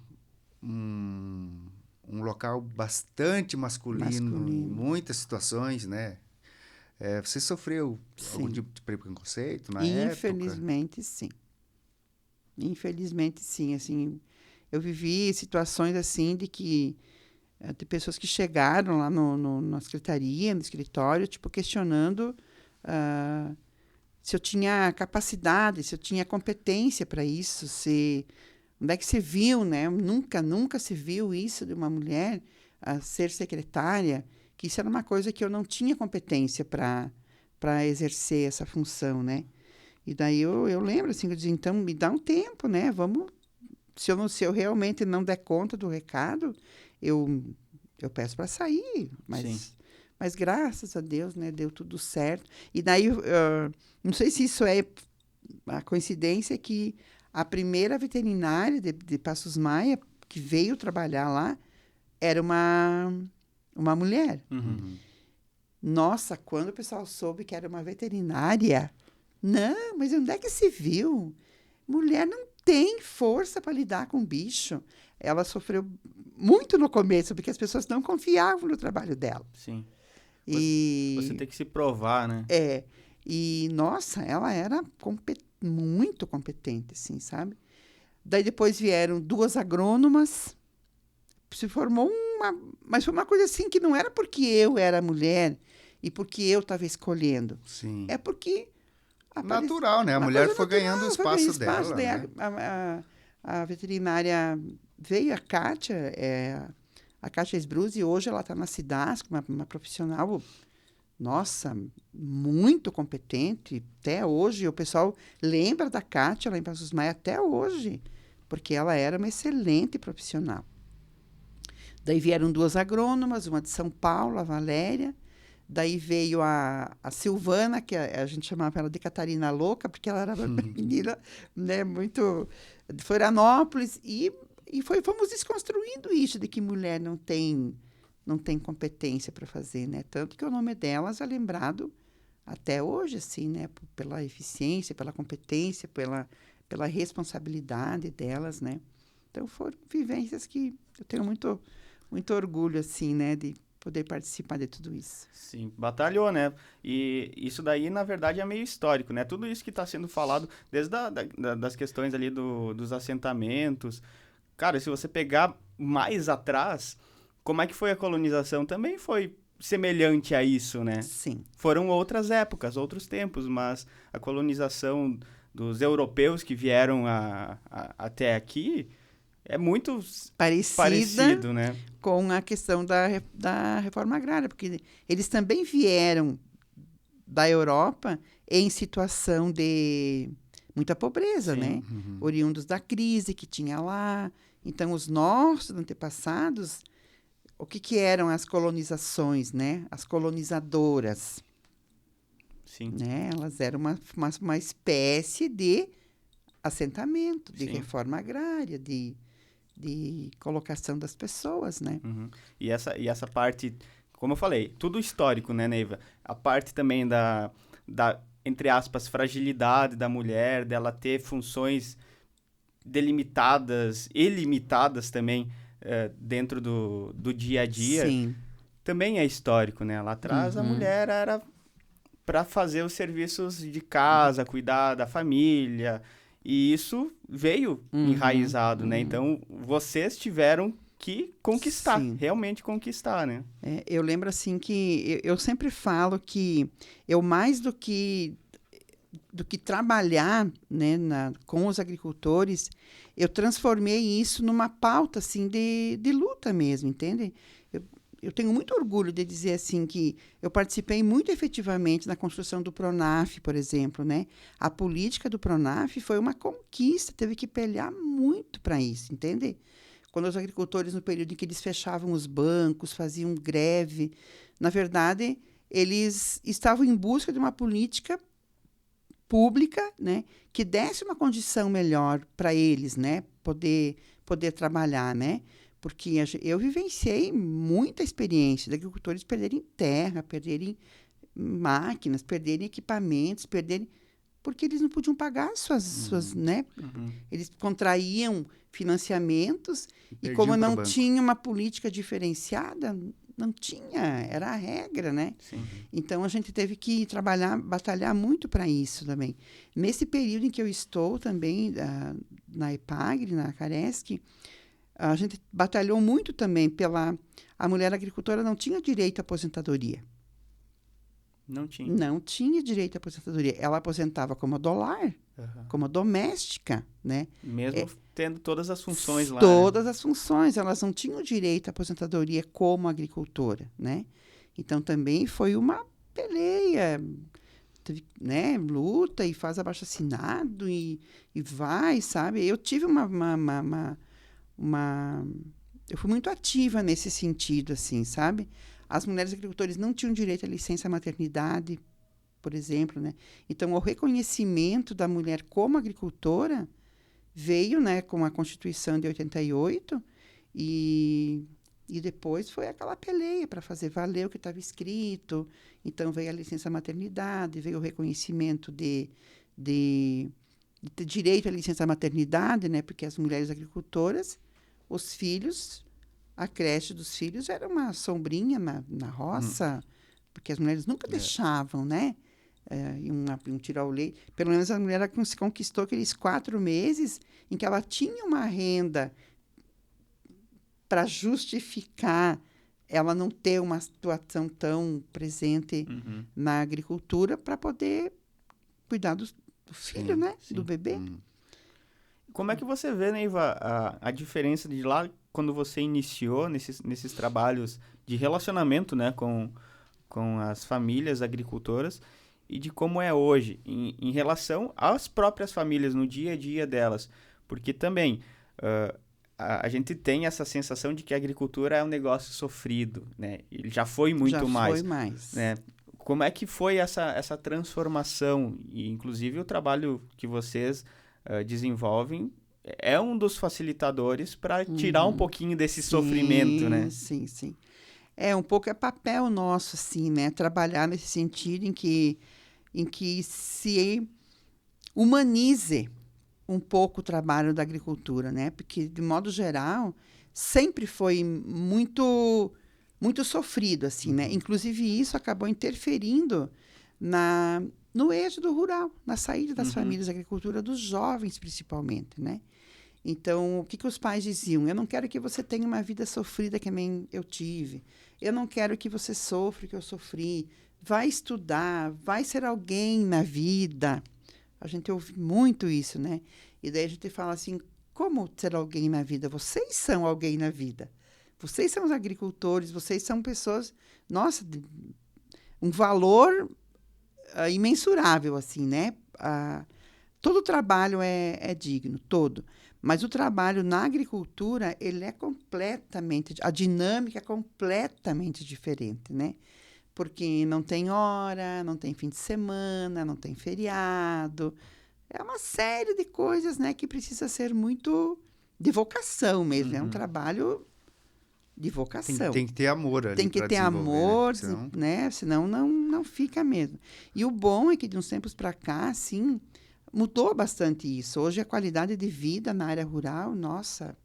um local bastante masculino em muitas situações, né? Você sofreu algum Sim. tipo de preconceito na época? Infelizmente, sim. Infelizmente, sim. Assim, eu vivi situações assim de pessoas que chegaram lá na secretaria, no escritório, tipo, questionando se eu tinha capacidade, se eu tinha competência para isso, onde é que se viu, né? Nunca se viu isso de uma mulher ser secretária, que isso era uma coisa que eu não tinha competência para exercer essa função, né? E daí eu lembro, assim, eu dizia, então, me dá um tempo, né? Vamos... Se eu realmente não der conta do recado, eu peço para sair. Mas graças a Deus, né? Deu tudo certo. E daí, não sei se isso é a coincidência que a primeira veterinária de Passos Maia, que veio trabalhar lá, era uma mulher. Uhum. Nossa, quando o pessoal soube que era uma veterinária... Não, mas onde é que se viu? Mulher não tem força para lidar com bicho. Ela sofreu muito no começo, porque as pessoas não confiavam no trabalho dela. Sim. E Você tem que se provar, né? E, nossa, ela era muito competente, assim, sabe? Daí depois vieram 2 agrônomas, se formou mas foi uma coisa assim que não era porque eu era mulher e porque eu estava escolhendo. Sim. É porque... Natural, né? A uma mulher coisa foi natural, ganhando o foi ganhando espaço dela, daí né? a veterinária veio, a Kátia, a Kátia Esbruzzi, hoje ela está na Cidasc, uma profissional, nossa, muito competente. Até hoje, o pessoal lembra da Kátia lá em Passos Maia até hoje, porque ela era uma excelente profissional. Daí vieram 2 agrônomas, uma de São Paulo, a Valéria. Daí veio a Silvana, que a gente chamava ela de Catarina Louca, porque ela era uma menina, né, muito de Florianópolis. E fomos desconstruindo isso de que mulher não tem competência para fazer, né? Tanto que o nome delas é lembrado até hoje, assim, né? Pela eficiência, pela competência, pela responsabilidade delas, né? Então, foram vivências que eu tenho muito, muito orgulho, assim, né? De poder participar de tudo isso. Sim, batalhou, né? E isso daí, na verdade, é meio histórico, né? Tudo isso que está sendo falado, desde das questões ali dos assentamentos. Cara, se você pegar mais atrás, como é que foi a colonização? Também foi semelhante a isso, né? Sim. Foram outras épocas, outros tempos, mas a colonização dos europeus que vieram até aqui é muito parecido, né? Com a questão da reforma agrária, porque eles também vieram da Europa em situação de muita pobreza, Sim. né? Oriundos da crise que tinha lá. Então, os nossos antepassados, o que eram as colonizações, né? As colonizadoras, Sim. né? Elas eram uma espécie de assentamento, de Sim. reforma agrária, de colocação das pessoas, né? Uhum. E essa parte, como eu falei, tudo histórico, né, Neiva? A parte também da entre aspas, fragilidade da mulher, dela ter funções delimitadas e limitadas também dentro do dia a dia, Sim. também é histórico, né? Lá atrás a mulher era para fazer os serviços de casa, cuidar da família, e isso veio enraizado, né? Então, vocês tiveram que conquistar, Sim. realmente conquistar, né? Eu lembro, assim, que eu sempre falo que eu, mais do que trabalhar, né, com os agricultores, eu transformei isso numa pauta, assim, de luta mesmo, entende? Eu tenho muito orgulho de dizer, assim, que eu participei muito efetivamente na construção do PRONAF, por exemplo, né? A política do PRONAF foi uma conquista, teve que pelear muito para isso, entende? Quando os agricultores, no período em que eles fechavam os bancos, faziam greve, na verdade, eles estavam em busca de uma política pública, né, que desse uma condição melhor para eles, né, poder trabalhar, né? Porque eu vivenciei muita experiência de agricultores perderem terra, perderem máquinas, perderem equipamentos, porque eles não podiam pagar suas, né? Eles contraíam financiamentos e como não tinha uma política diferenciada, não tinha, era a regra, né? Sim. Então, a gente teve que batalhar muito para isso também. Nesse período em que eu estou também na EPAGRE, na Caresc, a gente batalhou muito também a mulher agricultora não tinha direito à aposentadoria. Não tinha. Não tinha direito à aposentadoria. Ela aposentava como dolar, como doméstica, né? Mesmo tendo todas as funções lá. Todas as funções. Elas não tinham direito à aposentadoria como agricultora, né? Então, também foi uma peleia. Teve, né, luta e faz abaixo-assinado e vai, sabe? Eu tive eu fui muito ativa nesse sentido, assim, sabe? As mulheres agricultoras não tinham direito à licença maternidade, por exemplo, né? Então, o reconhecimento da mulher como agricultora veio, né, com a Constituição de 88 e depois foi aquela peleia para fazer valer o que estava escrito. Então, veio a licença maternidade, veio o reconhecimento de ter direito à licença maternidade, né? Porque as mulheres agricultoras, os filhos, a creche dos filhos era uma sombrinha na roça, porque as mulheres nunca deixavam, né? Iam tirar o leite. Pelo menos a mulher se conquistou aqueles 4 meses em que ela tinha uma renda para justificar ela não ter uma situação tão presente na agricultura para poder cuidar do filho, né? Sim. Do bebê. Como é que você vê, Neiva, a diferença de lá quando você iniciou nesses trabalhos de relacionamento, né, com as famílias agricultoras e de como é hoje em relação às próprias famílias no dia a dia delas? Porque também a gente tem essa sensação de que a agricultura é um negócio sofrido, né? Ele já foi muito mais. Já foi mais. Né? Como é que foi essa transformação? E, inclusive, o trabalho que vocês desenvolvem é um dos facilitadores para tirar um pouquinho desse sofrimento, né? Sim, sim. Um pouco é papel nosso, assim, né? Trabalhar nesse sentido em que se humanize um pouco o trabalho da agricultura, né? Porque, de modo geral, sempre foi muito sofrido, assim, né? Inclusive, isso acabou interferindo no êxodo rural, na saída das famílias da agricultura, dos jovens, principalmente, né? Então, o que os pais diziam? Eu não quero que você tenha uma vida sofrida que nem eu tive. Eu não quero que você sofra o que eu sofri. Vai estudar, vai ser alguém na vida. A gente ouve muito isso, né? E daí a gente fala assim, como ser alguém na vida? Vocês são alguém na vida. Vocês são os agricultores, vocês são pessoas, nossa, um valor imensurável, assim, né? Todo trabalho é digno, todo. Mas o trabalho na agricultura, ele é completamente, a dinâmica é completamente diferente, né? Porque não tem hora, não tem fim de semana, não tem feriado. É uma série de coisas, né, que precisa ser muito de vocação mesmo. É um trabalho de vocação. Tem que ter amor ali Tem que pra ter desenvolver, amor, né? Senão... né? Senão não fica mesmo. E o bom é que de uns tempos para cá, assim, mudou bastante isso. Hoje a qualidade de vida na área rural, nossa,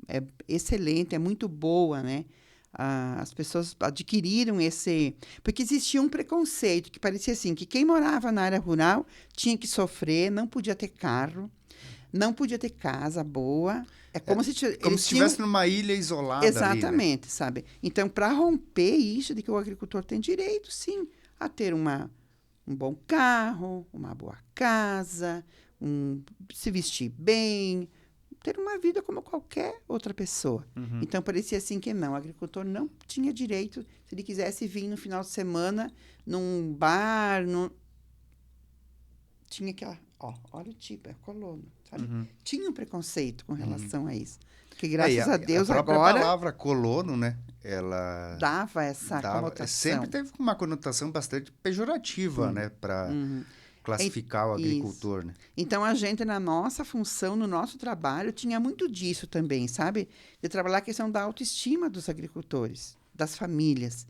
é excelente, é muito boa, né? As pessoas adquiriram esse... Porque existia um preconceito que parecia assim, que quem morava na área rural tinha que sofrer, não podia ter carro, não podia ter casa boa. É como se estivesse numa ilha isolada. Exatamente, ali, né? sabe? Então, para romper isso de que o agricultor tem direito, sim, a ter um bom carro, uma boa casa, se vestir bem, ter uma vida como qualquer outra pessoa. Então, parecia assim que não, o agricultor não tinha direito, se ele quisesse vir no final de semana, num bar, tinha que... olha o tipo, é colono, sabe? Tinha um preconceito com relação a isso. Que graças a Deus a própria agora... palavra colono, né? Ela dava essa conotação. Sempre teve uma conotação bastante pejorativa, né? Para classificar o agricultor, isso. Né? Então, a gente, na nossa função, no nosso trabalho, tinha muito disso também, sabe? De trabalhar a questão da autoestima dos agricultores, das famílias,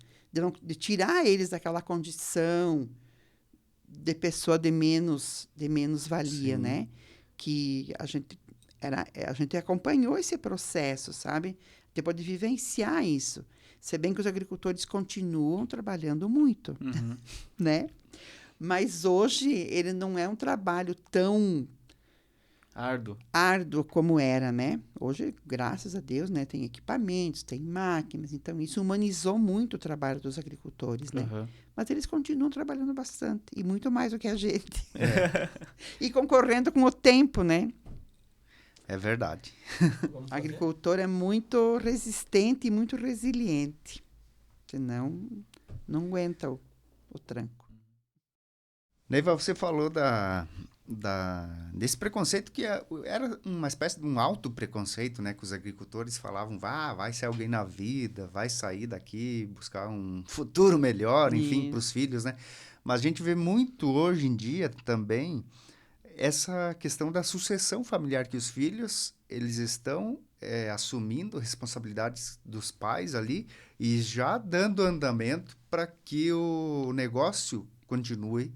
de tirar eles daquela condição de pessoa de menos valia, Sim. né? Que a gente acompanhou esse processo, sabe? Depois de vivenciar isso. Se bem que os agricultores continuam trabalhando muito, né? Mas hoje ele não é um trabalho tão árduo como era, né? Hoje, graças a Deus, né, tem equipamentos, tem máquinas, então isso humanizou muito o trabalho dos agricultores, né? Mas eles continuam trabalhando bastante, e muito mais do que a gente. E concorrendo com o tempo, né? É verdade. O agricultor é muito resistente e muito resiliente. Senão, não aguenta o tranco. Neiva, você falou desse preconceito que era uma espécie de um auto-preconceito, né? Que os agricultores falavam, vai ser alguém na vida, vai sair daqui, buscar um futuro melhor, enfim, para os filhos, né? Mas a gente vê muito hoje em dia também essa questão da sucessão familiar, que os filhos, eles estão assumindo responsabilidades dos pais ali e já dando andamento para que o negócio continue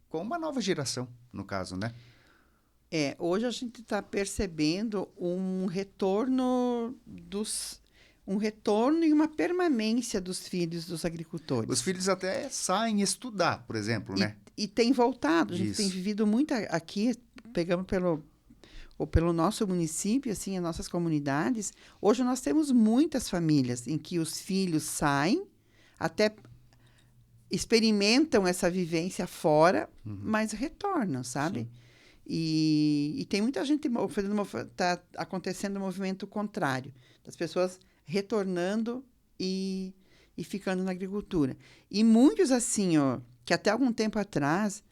com uma nova geração, no caso, né? Hoje a gente está percebendo um retorno e uma permanência dos filhos dos agricultores. Os filhos até saem estudar, por exemplo, né? E tem voltado. A gente tem vivido muito aqui, pegamos pelo nosso município, assim, as nossas comunidades. Hoje nós temos muitas famílias em que os filhos saem, até experimentam essa vivência fora, mas retornam, sabe? Sim. E tem muita gente está acontecendo um movimento contrário, das pessoas retornando e ficando na agricultura. E muitos assim, que até algum tempo atrás,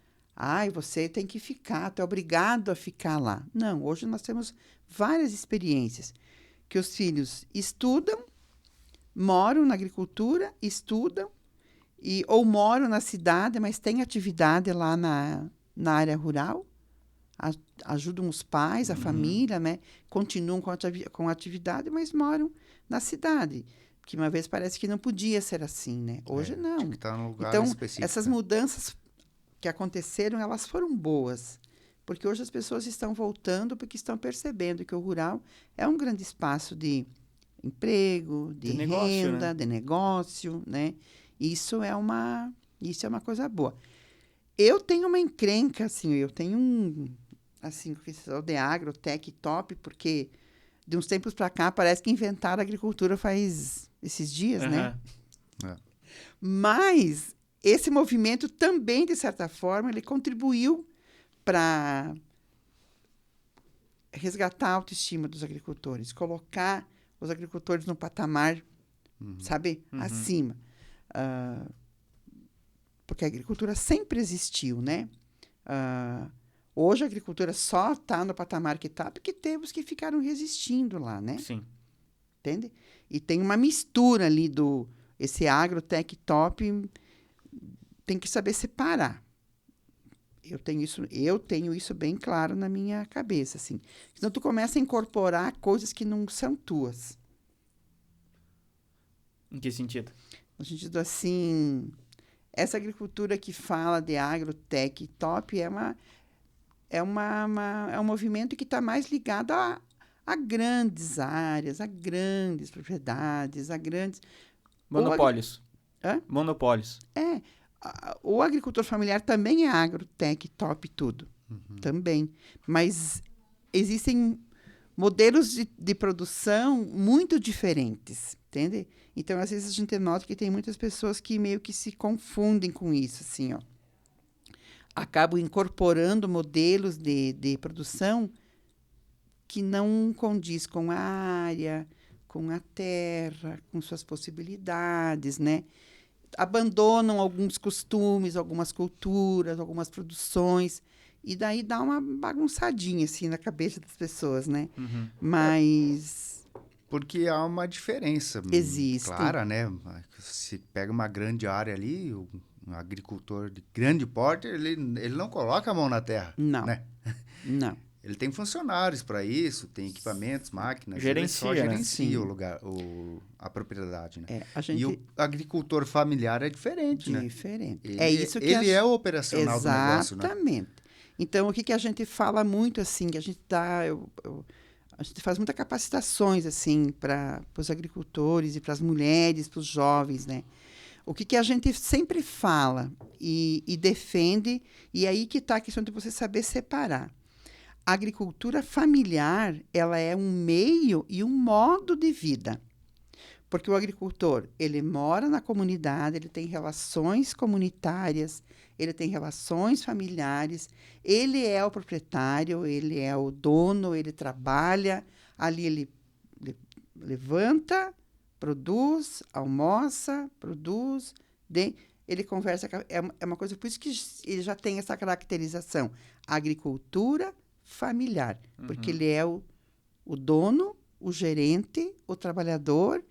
você tem que ficar, tu é obrigado a ficar lá. Não, hoje nós temos várias experiências que os filhos estudam, moram na agricultura, estudam, ou moram na cidade, mas têm atividade lá na área rural, ajudam os pais, a família, né? Continuam com a atividade, mas moram na cidade. Que uma vez parece que não podia ser assim, né? Hoje não. Tinha que estar num lugar então, específico. Essas mudanças que aconteceram, elas foram boas. Porque hoje as pessoas estão voltando porque estão percebendo que o rural é um grande espaço de emprego, de renda, negócio, né? De negócio, né? Isso é uma coisa boa. Eu tenho uma encrenca, assim, eu tenho assim, o de agro, tech top, porque de uns tempos para cá, parece que inventaram a agricultura faz esses dias, né? Mas esse movimento também, de certa forma, ele contribuiu para resgatar a autoestima dos agricultores, colocar os agricultores no patamar, sabe, acima. Porque a agricultura sempre existiu, né? Hoje a agricultura só está no patamar que está porque teve os que ficaram resistindo lá, né? Sim. Entende? E tem uma mistura ali esse agrotech top, tem que saber separar. Eu tenho isso bem claro na minha cabeça, assim. Senão tu começa a incorporar coisas que não são tuas. Em que sentido? No sentido assim, essa agricultura que fala de agrotech top é um movimento que está mais ligado a grandes áreas, a grandes propriedades, a grandes... Monopólios. Hã? Monopólios. O agricultor familiar também é agrotech top tudo. Também. Mas existem modelos de produção muito diferentes, entende? Então, às vezes, a gente nota que tem muitas pessoas que meio que se confundem com isso, assim, ó. Acabam incorporando modelos de produção que não condiz com a área, com a terra, com suas possibilidades, né? Abandonam alguns costumes, algumas culturas, algumas produções, e daí dá uma bagunçadinha, assim, na cabeça das pessoas, né? Mas... Porque há uma diferença Existe. clara, né? Se pega uma grande área ali, um agricultor de grande porte, ele não coloca a mão na terra. Não. Né? Não. Ele tem funcionários para isso, tem equipamentos, máquinas. Gerencia, ele só né? gerencia o lugar, a propriedade, né? E o agricultor familiar é diferente, né? Diferente. Isso que ele é o operacional do negócio, né? Exatamente. Então, o que a gente fala muito, assim, que a gente dá... a gente faz muitas capacitações, assim, para os agricultores e para as mulheres, para os jovens, né? O que a gente sempre fala e defende, e aí que está a questão de você saber separar. A agricultura familiar, ela é um meio e um modo de vida. Porque o agricultor, ele mora na comunidade, ele tem relações comunitárias, ele tem relações familiares, ele é o proprietário, ele é o dono, ele trabalha, ali ele levanta, produz, almoça, produz, ele conversa, é uma coisa, por isso que ele já tem essa caracterização, agricultura familiar, porque ele é o dono, o gerente, o trabalhador.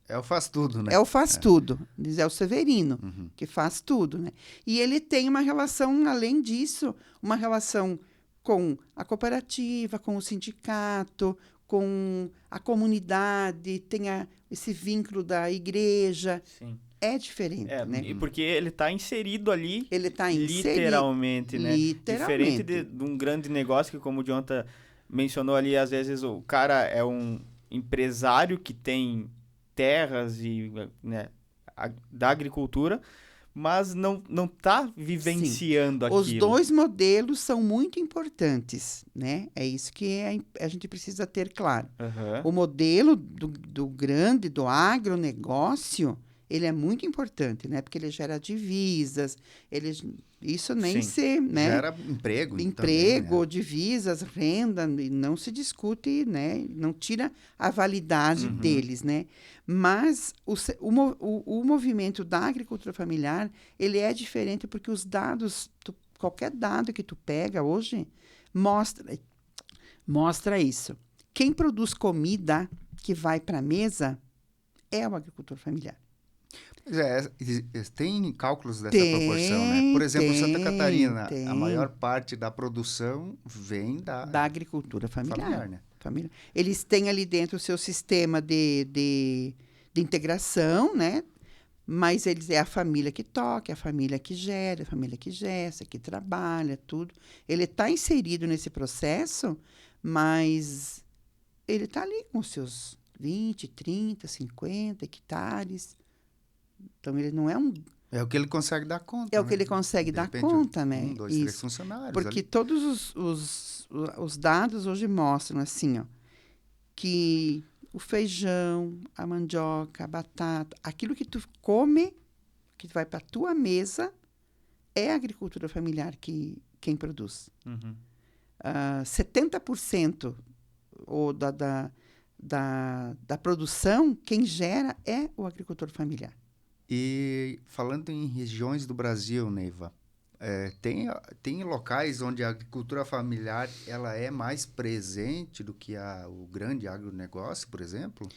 É o faz tudo, né? É o faz tudo, diz, é o Severino, que faz tudo, né? E ele tem uma relação, além disso, uma relação com a cooperativa, com o sindicato, com a comunidade, tem esse vínculo da igreja. Sim. É diferente, né? E porque ele está inserido ali, ele está inserido, literalmente, né? Literalmente. Diferente de um grande negócio que, como o Jonathan mencionou ali, às vezes o cara é um empresário que tem terras e, né, da agricultura, mas não está vivenciando aquilo. Os dois modelos são muito importantes, né? É isso que a gente precisa ter claro. O modelo do agronegócio, ele é muito importante, né? Porque ele gera divisas, isso nem se... Né? Gera emprego. Emprego, também, né? Divisas, renda, não se discute, né? Não tira a validade deles, né? Mas o movimento da agricultura familiar, ele é diferente porque os dados, qualquer dado que tu pega hoje, mostra isso. Quem produz comida que vai para a mesa é o agricultor familiar. Tem cálculos dessa proporção, né? Por exemplo, Santa Catarina, a maior parte da produção vem da agricultura familiar, né? Família. Eles têm ali dentro o seu sistema de integração, né? Mas é a família que toca, é a família que gera, a família que gesta, que trabalha, tudo. Ele está inserido nesse processo, mas ele está ali com os seus 20, 30, 50 hectares. Então, ele não é um... É o que ele consegue dar conta. É o que ele consegue dar conta, né? 1, 2, 3 funcionários. Porque ali. todos os dados hoje mostram, assim, ó, que o feijão, a mandioca, a batata, aquilo que tu come, que vai para a tua mesa, é a agricultura familiar quem produz. 70% da produção, quem gera é o agricultor familiar. E falando em regiões do Brasil, Neiva, tem locais onde a agricultura familiar ela é mais presente do que o grande agronegócio, por exemplo?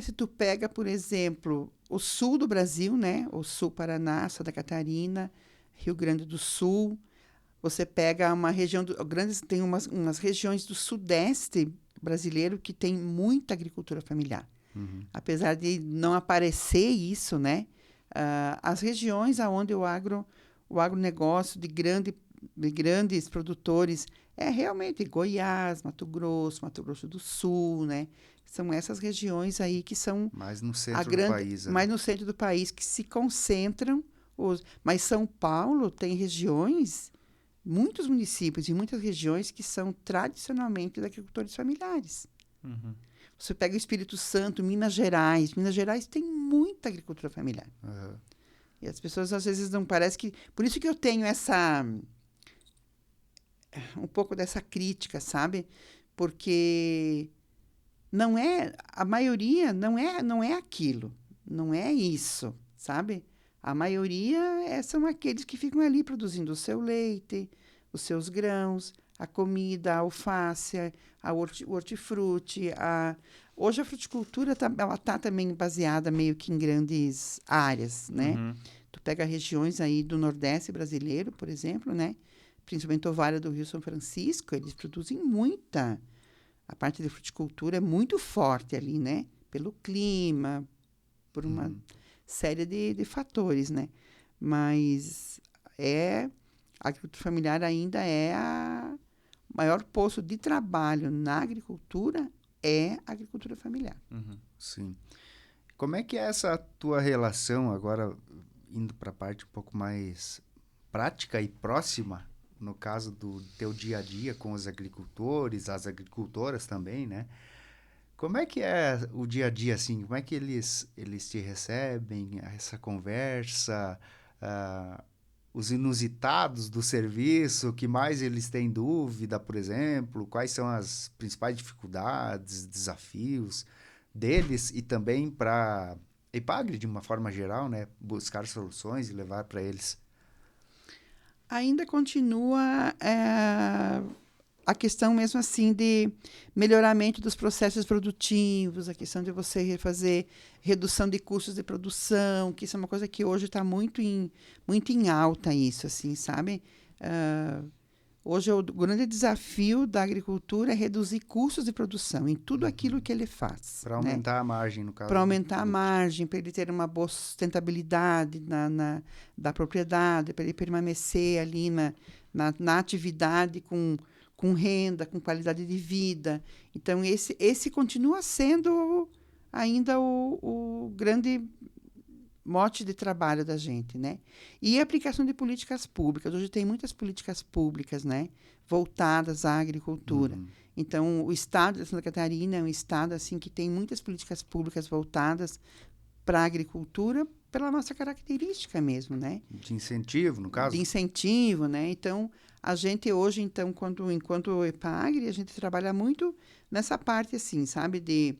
Se tu pega, por exemplo, o sul do Brasil, né? O sul Paraná, Santa Catarina, Rio Grande do Sul, você pega uma região, tem umas regiões do sudeste brasileiro que tem muita agricultura familiar. Apesar de não aparecer isso, né? As regiões onde o agronegócio de grandes produtores é realmente Goiás, Mato Grosso do Sul, né? São essas regiões aí que são mais no centro do país, né? mais no centro do país que se concentram. Mas São Paulo tem regiões, muitos municípios e muitas regiões que são tradicionalmente de agricultores familiares. Você pega o Espírito Santo, Minas Gerais. Minas Gerais tem muita agricultura familiar. E as pessoas às vezes não parece que... Por isso que eu tenho um pouco dessa crítica, sabe? Porque a maioria não é aquilo. Não é isso, sabe? A maioria são aqueles que ficam ali produzindo o seu leite, os seus grãos, a comida, a alface, o hortifruti. Hoje a fruticultura ela tá também baseada meio que em grandes áreas, né? Tu pega regiões aí do Nordeste brasileiro, por exemplo, né? Principalmente o Vale do Rio São Francisco, eles produzem muita. A parte de fruticultura é muito forte ali, né? Pelo clima, por uma série de fatores, né? Mas a agricultura familiar ainda é o maior posto de trabalho na agricultura é a agricultura familiar. Sim. Como é que é essa tua relação agora, indo para a parte um pouco mais prática e próxima, no caso do teu dia a dia com os agricultores, as agricultoras também, né? Como é que é o dia a dia, assim? Como é que eles te recebem, essa conversa, os inusitados do serviço, o que mais eles têm dúvida, por exemplo? Quais são as principais dificuldades, desafios deles e também para a EPAGRE, de uma forma geral, né? Buscar soluções e levar para eles? Ainda continua a questão mesmo assim de melhoramento dos processos produtivos, a questão de você fazer redução de custos de produção, que isso é uma coisa que hoje está muito em alta, isso, assim, sabe? Hoje o grande desafio da agricultura é reduzir custos de produção em tudo aquilo que ele faz. Para aumentar a margem, no caso. Para aumentar a margem, para ele ter uma boa sustentabilidade da propriedade, para ele permanecer ali na atividade com renda, com qualidade de vida. Então, esse continua sendo ainda o grande mote de trabalho da gente, né? E a aplicação de políticas públicas. Hoje tem muitas políticas públicas, né, voltadas à agricultura. Então, o estado de Santa Catarina é um estado assim que tem muitas políticas públicas voltadas para a agricultura pela nossa característica mesmo, né? De incentivo, no caso? De incentivo, né? Então, a gente hoje, então, enquanto EPAGRE, a gente trabalha muito nessa parte, assim, sabe? De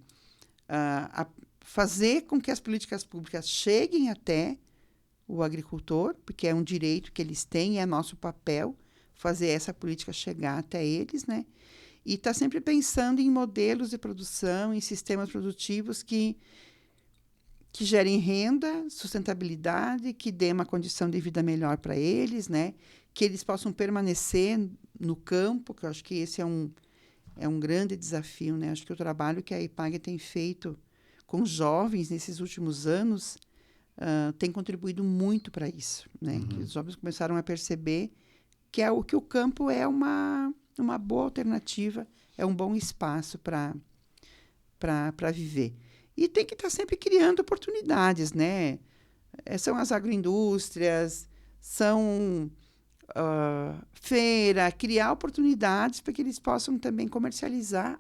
fazer com que as políticas públicas cheguem até o agricultor, porque é um direito que eles têm, é nosso papel fazer essa política chegar até eles, né? E está sempre pensando em modelos de produção, em sistemas produtivos que gerem renda, sustentabilidade, que dê uma condição de vida melhor para eles, né? Que eles possam permanecer no campo, que eu acho que esse é um grande desafio, né? Acho que o trabalho que a EPAGRE tem feito com jovens nesses últimos anos tem contribuído muito para isso, né? Que os jovens começaram a perceber que o campo é uma boa alternativa, é um bom espaço para viver. E tem que estar sempre criando oportunidades, né? São as agroindústrias, são feira, criar oportunidades para que eles possam também comercializar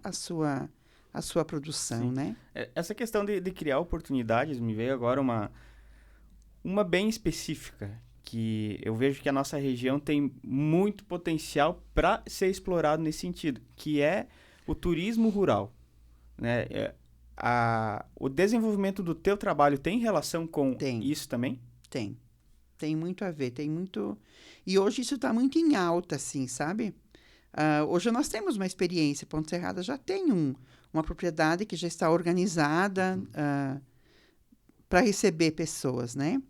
a a sua produção, Sim. né? Essa questão de criar oportunidades me veio agora uma bem específica, que eu vejo que a nossa região tem muito potencial para ser explorado nesse sentido, que é o turismo rural, né? O desenvolvimento do teu trabalho tem relação com isso também? Tem muito a ver, tem muito... E hoje isso está muito em alta, assim, sabe? Hoje nós temos uma experiência, Ponte Serrada já tem uma propriedade que já está organizada para receber pessoas, né?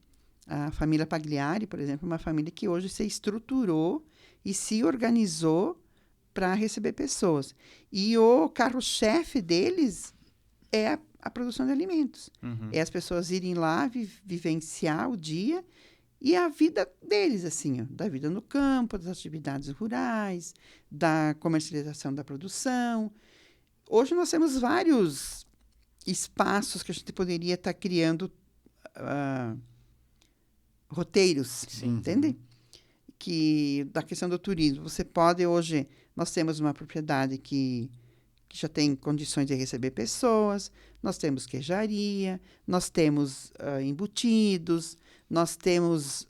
A família Pagliari, por exemplo, é uma família que hoje se estruturou e se organizou para receber pessoas. E o carro-chefe deles é a produção de alimentos. Uhum. É as pessoas irem lá, vivenciar o dia e a vida deles, assim, ó, da vida no campo, das atividades rurais, da comercialização da produção. Hoje nós temos vários espaços que a gente poderia estar criando roteiros, entende? Que da questão do turismo. Você pode hoje, nós temos uma propriedade que já tem condições de receber pessoas, nós temos queijaria, nós temos embutidos, nós temos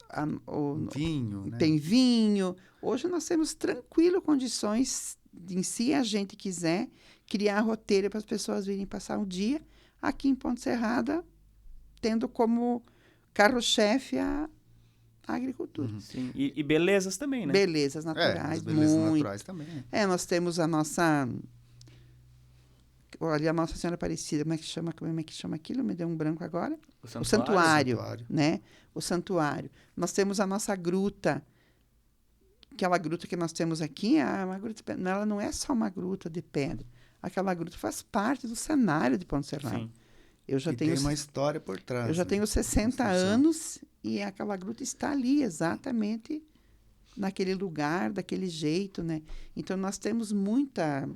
vinho, né? Tem vinho. Hoje nós temos tranquilo condições de, se a gente quiser, criar roteiro para as pessoas virem passar um dia aqui em Ponte Serrada, tendo como carro-chefe a agricultura. Sim. E belezas também, né? Belezas naturais, belezas muito. naturais também. Nós temos a nossa... Olha, a Nossa Senhora Aparecida, como é que chama aquilo? Me deu um branco agora. O santuário, né? O santuário. Nós temos a nossa gruta. Aquela gruta que nós temos aqui, uma gruta, ela não é só uma gruta de pedra. Aquela gruta faz parte do cenário de Ponte Serrada. Sim. Tem uma história por trás. Eu já tenho 60 anos e aquela gruta está ali, exatamente naquele lugar, daquele jeito, né? Então, nós temos muita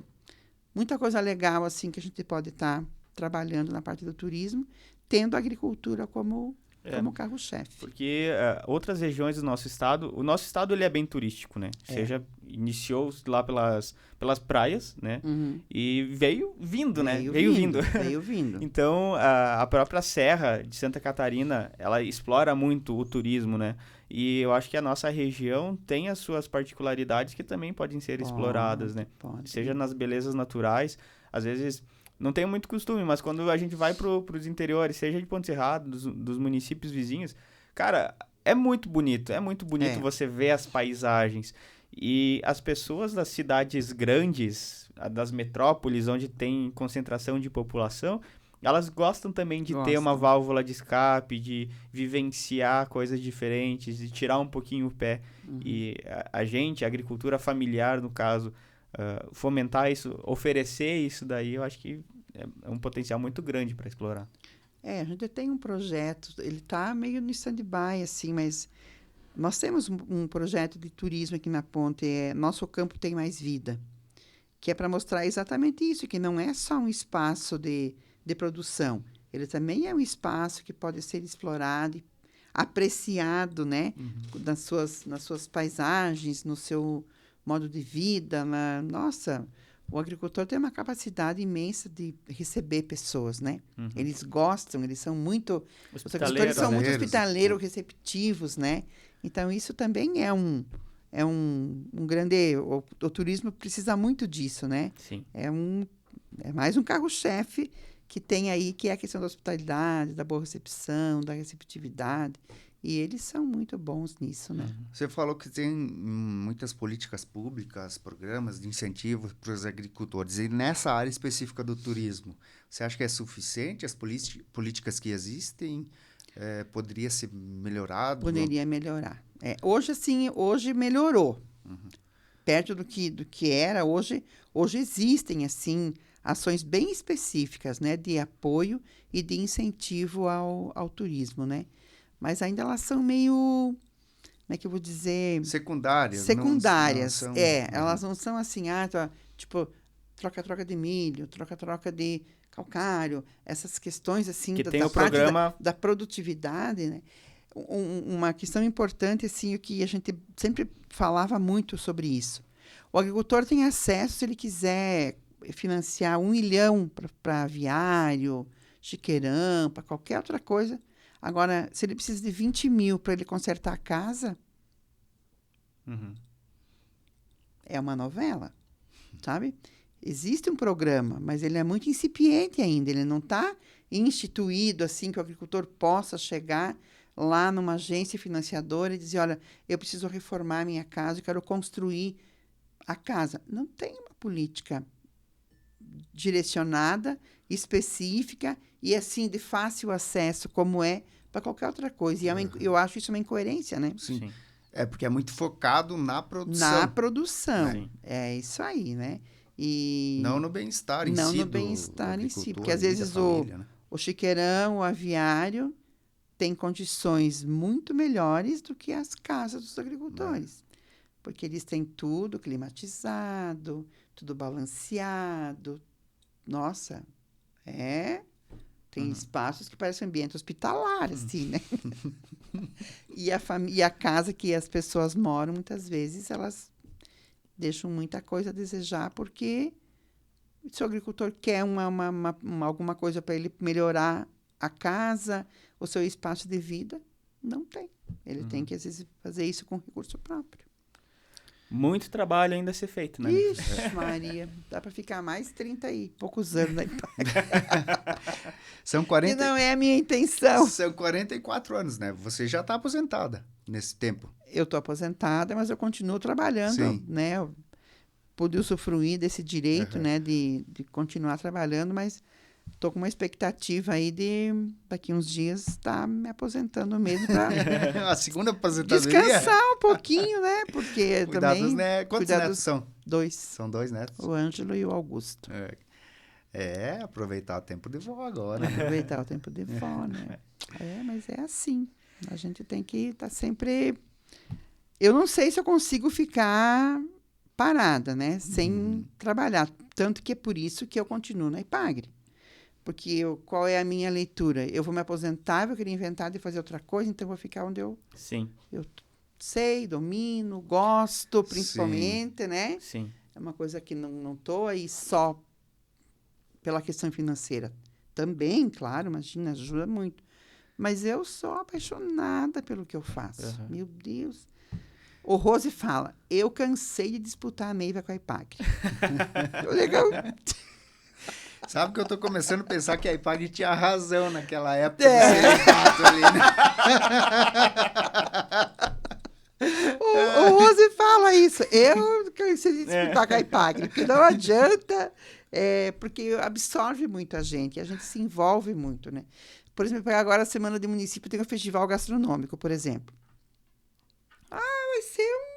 coisa legal, assim, que a gente pode estar trabalhando na parte do turismo, tendo a agricultura como carro-chefe. Porque outras regiões do nosso estado, o nosso estado ele é bem turístico, né? Iniciou lá pelas praias, né? E veio vindo, né? Veio vindo. Então, a própria Serra de Santa Catarina, ela explora muito o turismo, né? E eu acho que a nossa região tem as suas particularidades que também podem ser exploradas, né? Seja nas belezas naturais, às vezes... Não tenho muito costume, mas quando a gente vai para os interiores, seja de Ponte Serrada, dos municípios vizinhos, cara, é muito bonito você ver as paisagens. E as pessoas das cidades grandes, das metrópoles, onde tem concentração de população, elas gostam também de ter uma válvula de escape, de vivenciar coisas diferentes, de tirar um pouquinho o pé. E a agricultura familiar, no caso... fomentar isso, oferecer isso daí, eu acho que é um potencial muito grande para explorar. A gente tem um projeto, ele está meio no stand-by, assim, mas nós temos um projeto de turismo aqui na Ponte, Nosso Campo Tem Mais Vida, que é para mostrar exatamente isso, que não é só um espaço de produção, ele também é um espaço que pode ser explorado e apreciado, né, nas suas paisagens, no seu modo de vida. Nossa, o agricultor tem uma capacidade imensa de receber pessoas, né? Eles gostam, eles são muito... Os agricultores são muito hospitaleiros, receptivos, né? Então, isso também é um grande... O turismo precisa muito disso, né? Sim. É mais um carro-chefe que tem aí, que é a questão da hospitalidade, da boa recepção, da receptividade. E eles são muito bons nisso, né? Você falou que tem muitas políticas públicas, programas de incentivo para os agricultores. E nessa área específica do turismo, você acha que é suficiente as políticas que existem? Poderia ser melhorado? Poderia melhorar. Hoje melhorou. Perto do que era, hoje existem, assim, ações bem específicas, né? De apoio e de incentivo ao turismo, né? Mas ainda elas são meio, como é que eu vou dizer? Secundárias. Elas não são assim, tipo, troca-troca de milho, troca-troca de calcário, essas questões assim que tem o programa da produtividade, né? Uma questão importante, assim, o que a gente sempre falava muito sobre isso. O agricultor tem acesso, se ele quiser financiar 1 milhão para aviário, chiqueirão, para qualquer outra coisa. Agora, se ele precisa de 20 mil para ele consertar a casa, é uma novela, sabe? Existe um programa, mas ele é muito incipiente ainda. Ele não está instituído assim que o agricultor possa chegar lá numa agência financiadora e dizer, olha, eu preciso reformar a minha casa, eu quero construir a casa. Não tem uma política direcionada, específica e assim de fácil acesso como é para qualquer outra coisa. E eu acho isso uma incoerência, né? Sim. É porque é muito focado na produção. Na produção. Sim. É isso aí, né? E não no bem-estar em si. Não no bem-estar em si. Porque às vezes família, né? o chiqueirão, o aviário tem condições muito melhores do que as casas dos agricultores. Porque eles têm tudo climatizado, tudo balanceado. Nossa, tem espaços que parecem ambiente hospitalar, assim, né? E a casa que as pessoas moram, muitas vezes, elas deixam muita coisa a desejar, porque se o agricultor quer alguma coisa para ele melhorar a casa, o seu espaço de vida, não tem. Ele tem que, às vezes, fazer isso com recurso próprio. Muito trabalho ainda a ser feito, né? Ixi, Maria, dá para ficar mais 30 e poucos anos aí. São 40... Que não é a minha intenção. São 44 anos, né? Você já está aposentada nesse tempo. Eu estou aposentada, mas eu continuo trabalhando, Sim. né? Eu pude usufruir desse direito, né? De continuar trabalhando, mas estou com uma expectativa aí de, daqui uns dias, estar me aposentando mesmo para a segunda aposentadoria? Descansar um pouquinho, né? Porque cuidar também... dos netos. Quantos netos são? 2. São 2 netos? O Ângelo e o Augusto. Aproveitar o tempo de vó agora. Né? Aproveitar o tempo de vó, né? Mas é assim. A gente tem que estar sempre... Eu não sei se eu consigo ficar parada, né? Sem trabalhar. Tanto que é por isso que eu continuo na Ipagre. Porque qual é a minha leitura? Eu vou me aposentar, eu queria inventar de fazer outra coisa, então eu vou ficar onde eu sei, domino, gosto, principalmente, né? Sim. É uma coisa que não estou aí só pela questão financeira. Também, claro, imagina, ajuda muito. Mas eu sou apaixonada pelo que eu faço. Meu Deus. O Rose fala, eu cansei de disputar a Neiva com a Ipagre. Legal. Sabe que eu tô começando a pensar que a Ipagre tinha razão naquela época do celibato ali, né? O Rose fala isso. Eu cansei de disputar com a Ipagre, porque não adianta, porque absorve muito a gente se envolve muito, né? Por exemplo, agora a Semana do Município tem um festival gastronômico, por exemplo. Vai ser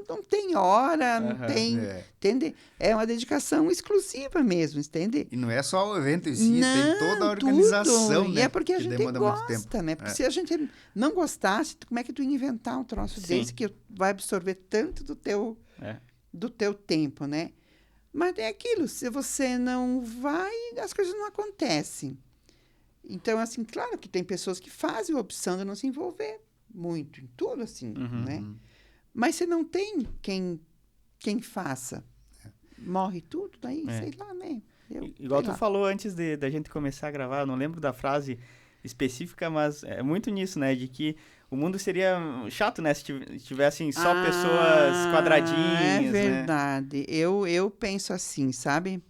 não tem hora, não tem... Entende? É uma dedicação exclusiva mesmo, entende? E não é só o evento em si, não, tem toda a organização, tudo. né? E é porque a gente gosta, né? Porque se a gente não gostasse, como é que tu ia inventar um troço desse que vai absorver tanto do teu tempo, né? Mas é aquilo, se você não vai, as coisas não acontecem. Então, assim, claro que tem pessoas que fazem a opção de não se envolver muito em tudo, assim, né? Mas se não tem quem faça, morre tudo, daí, sei lá, né? Igual tu falou antes da gente começar a gravar, eu não lembro da frase específica, mas é muito nisso, né? De que o mundo seria chato, né? Se tivessem só pessoas quadradinhas, é verdade. Né? Eu penso assim, sabe?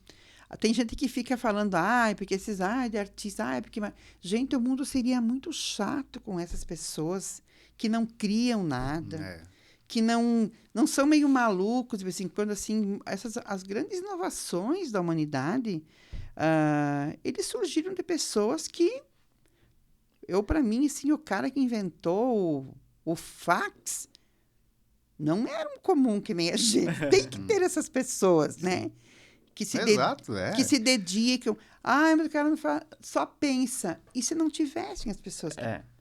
Tem gente que fica falando, porque esses, de artista, porque... Gente, o mundo seria muito chato com essas pessoas que não criam nada. Que não são meio malucos, de vez em quando, assim, as grandes inovações da humanidade, eles surgiram de pessoas que, para mim, assim, o cara que inventou o fax não era um comum que nem a gente. Tem que ter essas pessoas, né? Que se, que se dedicam. Mas o cara não fala, só pensa. E se não tivessem as pessoas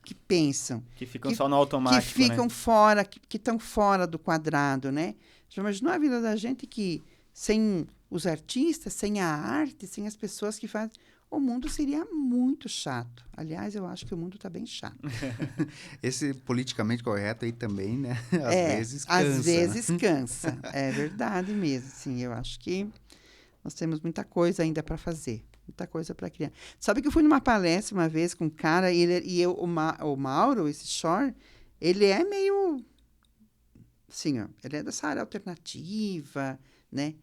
que pensam? Que ficam só no automático, que ficam fora, que estão fora do quadrado, né? Já imaginou a vida da gente que, sem os artistas, sem a arte, sem as pessoas que fazem, o mundo seria muito chato. Aliás, eu acho que o mundo está bem chato. Esse politicamente correto aí também, né? Às vezes cansa. Às vezes cansa. É verdade mesmo. Sim, eu acho que Nós temos muita coisa ainda para fazer, muita coisa para criar. Sabe que eu fui numa palestra uma vez com um cara, o Mauro, esse Shore, ele é meio, assim, ó, ele é dessa área alternativa, né?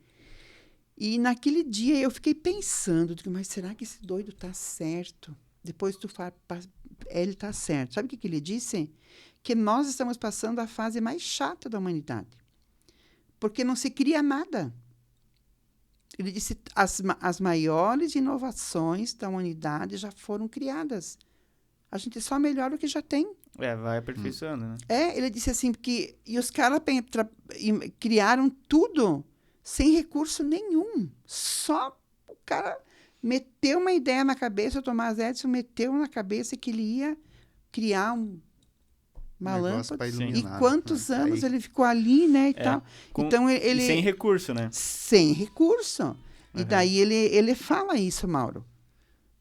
E naquele dia eu fiquei pensando, digo, mas será que esse doido tá certo? Depois ele tá certo. Sabe o que ele disse? Que nós estamos passando a fase mais chata da humanidade. Porque não se cria nada. Ele disse as maiores inovações da humanidade já foram criadas. A gente só melhora o que já tem. Vai aperfeiçoando, né? Ele disse assim, porque... E os caras criaram tudo sem recurso nenhum. Só o cara meteu uma ideia na cabeça, o Thomas Edison meteu na cabeça que ele ia criar uma lâmpada. E quantos anos ele ficou ali, né, e tal. Então, ele... Sem recurso, né? Sem recurso. E daí ele fala isso, Mauro.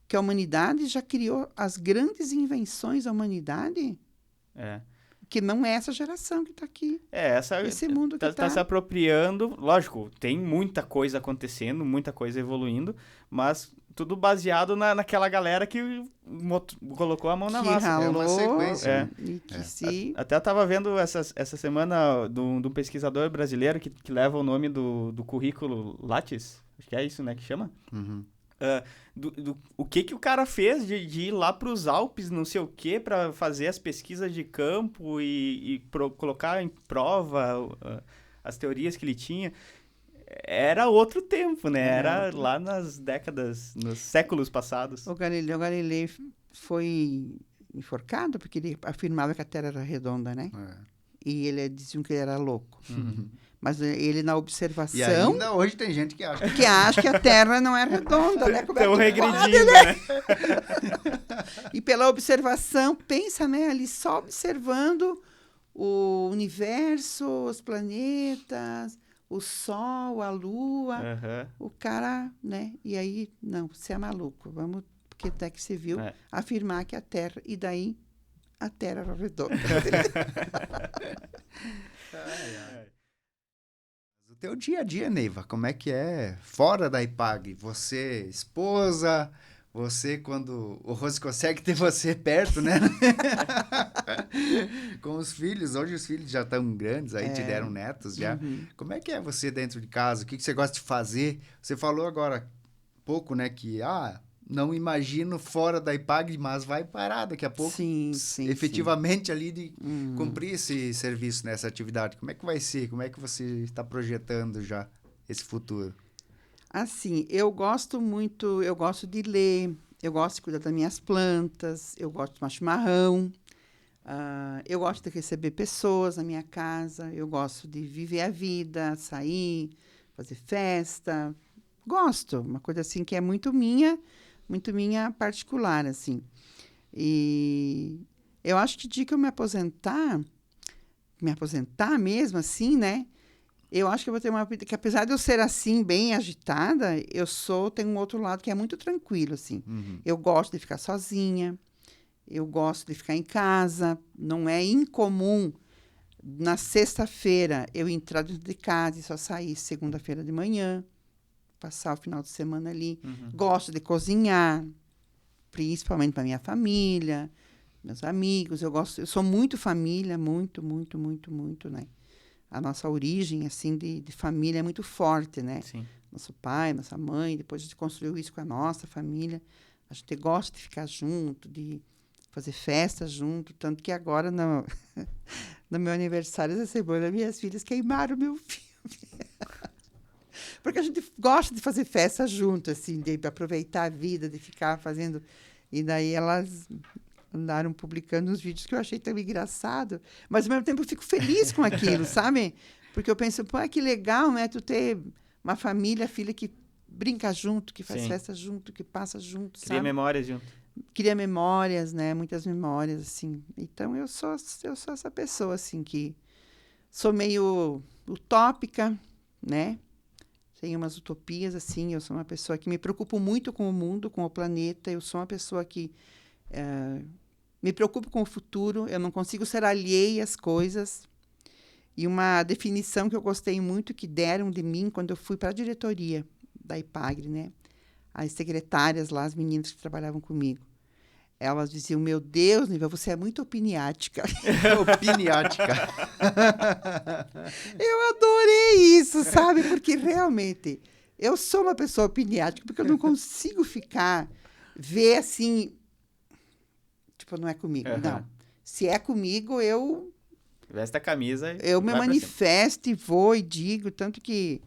Que a humanidade já criou as grandes invenções da humanidade. Que não é essa geração que está aqui. Esse mundo que tá se apropriando. Lógico, tem muita coisa acontecendo, muita coisa evoluindo, mas tudo baseado naquela galera que colocou a mão na massa. Ralou, é uma sequência. Até eu estava vendo essa semana de um pesquisador brasileiro que leva o nome do currículo Lattes. Acho que é isso, né, que chama? Uhum. O que o cara fez de ir lá para os Alpes, não sei o quê, para fazer as pesquisas de campo e colocar em prova as teorias que ele tinha. Era outro tempo, né? Era lá nas décadas, nos séculos passados. O Galileu foi enforcado porque ele afirmava que a Terra era redonda, né? E diziam que ele era louco. Uhum. Mas ele, na observação... E ainda hoje tem gente que acha. Que acha que a Terra não é redonda, né? Estão regredindo, né? E pela observação, pensa, né? Ali só observando o universo, os planetas, o Sol, a Lua. O cara, né? E aí, não, você é maluco. Vamos, porque até que você viu, afirmar que a Terra... E daí, a Terra era redonda. O teu dia a dia, Neiva, como é que é fora da IPAGRE? Você, esposa, você quando o Rose consegue ter você perto, né? Com os filhos, hoje os filhos já estão grandes, aí te deram netos já. Uhum. Como é que é você dentro de casa? O que você gosta de fazer? Você falou agora pouco, né, que não imagino fora da IPAGRE, mas vai parar daqui a pouco. Sim, efetivamente ali de cumprir esse serviço, nessa atividade. Como é que vai ser? Como é que você está projetando já esse futuro? Assim, eu gosto de ler, eu gosto de cuidar das minhas plantas, eu gosto de tomar chimarrão, eu gosto de receber pessoas na minha casa, eu gosto de viver a vida, sair, fazer festa. Gosto, uma coisa assim que é muito minha particular, assim. E eu acho que de que eu me aposentar mesmo, assim, né? Eu acho que eu vou ter uma vida que, apesar de eu ser assim, bem agitada, tenho um outro lado que é muito tranquilo, assim. Uhum. Eu gosto de ficar sozinha, eu gosto de ficar em casa, não é incomum na sexta-feira eu entrar dentro de casa e só sair segunda-feira de manhã, passar o final de semana ali. Uhum. Gosto de cozinhar, principalmente para minha família, meus amigos. Eu sou muito família, muito, né? A nossa origem, assim, de família é muito forte, né? Sim. Nosso pai, nossa mãe, depois a gente construiu isso com a nossa família. A gente gosta de ficar junto, de fazer festa junto, tanto que agora, no meu aniversário essa semana, minhas filhas queimaram meu filme. Porque a gente gosta de fazer festa junto, assim, de aproveitar a vida, de ficar fazendo... E daí elas andaram publicando uns vídeos que eu achei tão engraçado, mas ao mesmo tempo eu fico feliz com aquilo, sabe? Porque eu penso, pô, que legal, né? Tu ter uma família, filha que brinca junto, que faz festa junto, que passa junto, sabe? Cria memórias junto. Cria memórias, né? Muitas memórias, assim. Então, eu sou essa pessoa, assim, que sou meio utópica, né? Tenho umas utopias, assim. Eu sou uma pessoa que me preocupo muito com o mundo, com o planeta. Eu sou uma pessoa que me preocupo com o futuro. Eu não consigo ser alheia às coisas. E uma definição que eu gostei muito que deram de mim quando eu fui para a diretoria da Ipagre, né? As secretárias lá, as meninas que trabalhavam comigo. Elas diziam, meu Deus, Nívia, você é muito opiniática. Opiniática. Eu adorei isso, sabe? Porque realmente eu sou uma pessoa opiniática, porque eu não consigo ver assim, tipo, não é comigo. Não. Se é comigo, eu Veste a camisa eu e me vai pra cima. manifesto e vou e digo, tanto que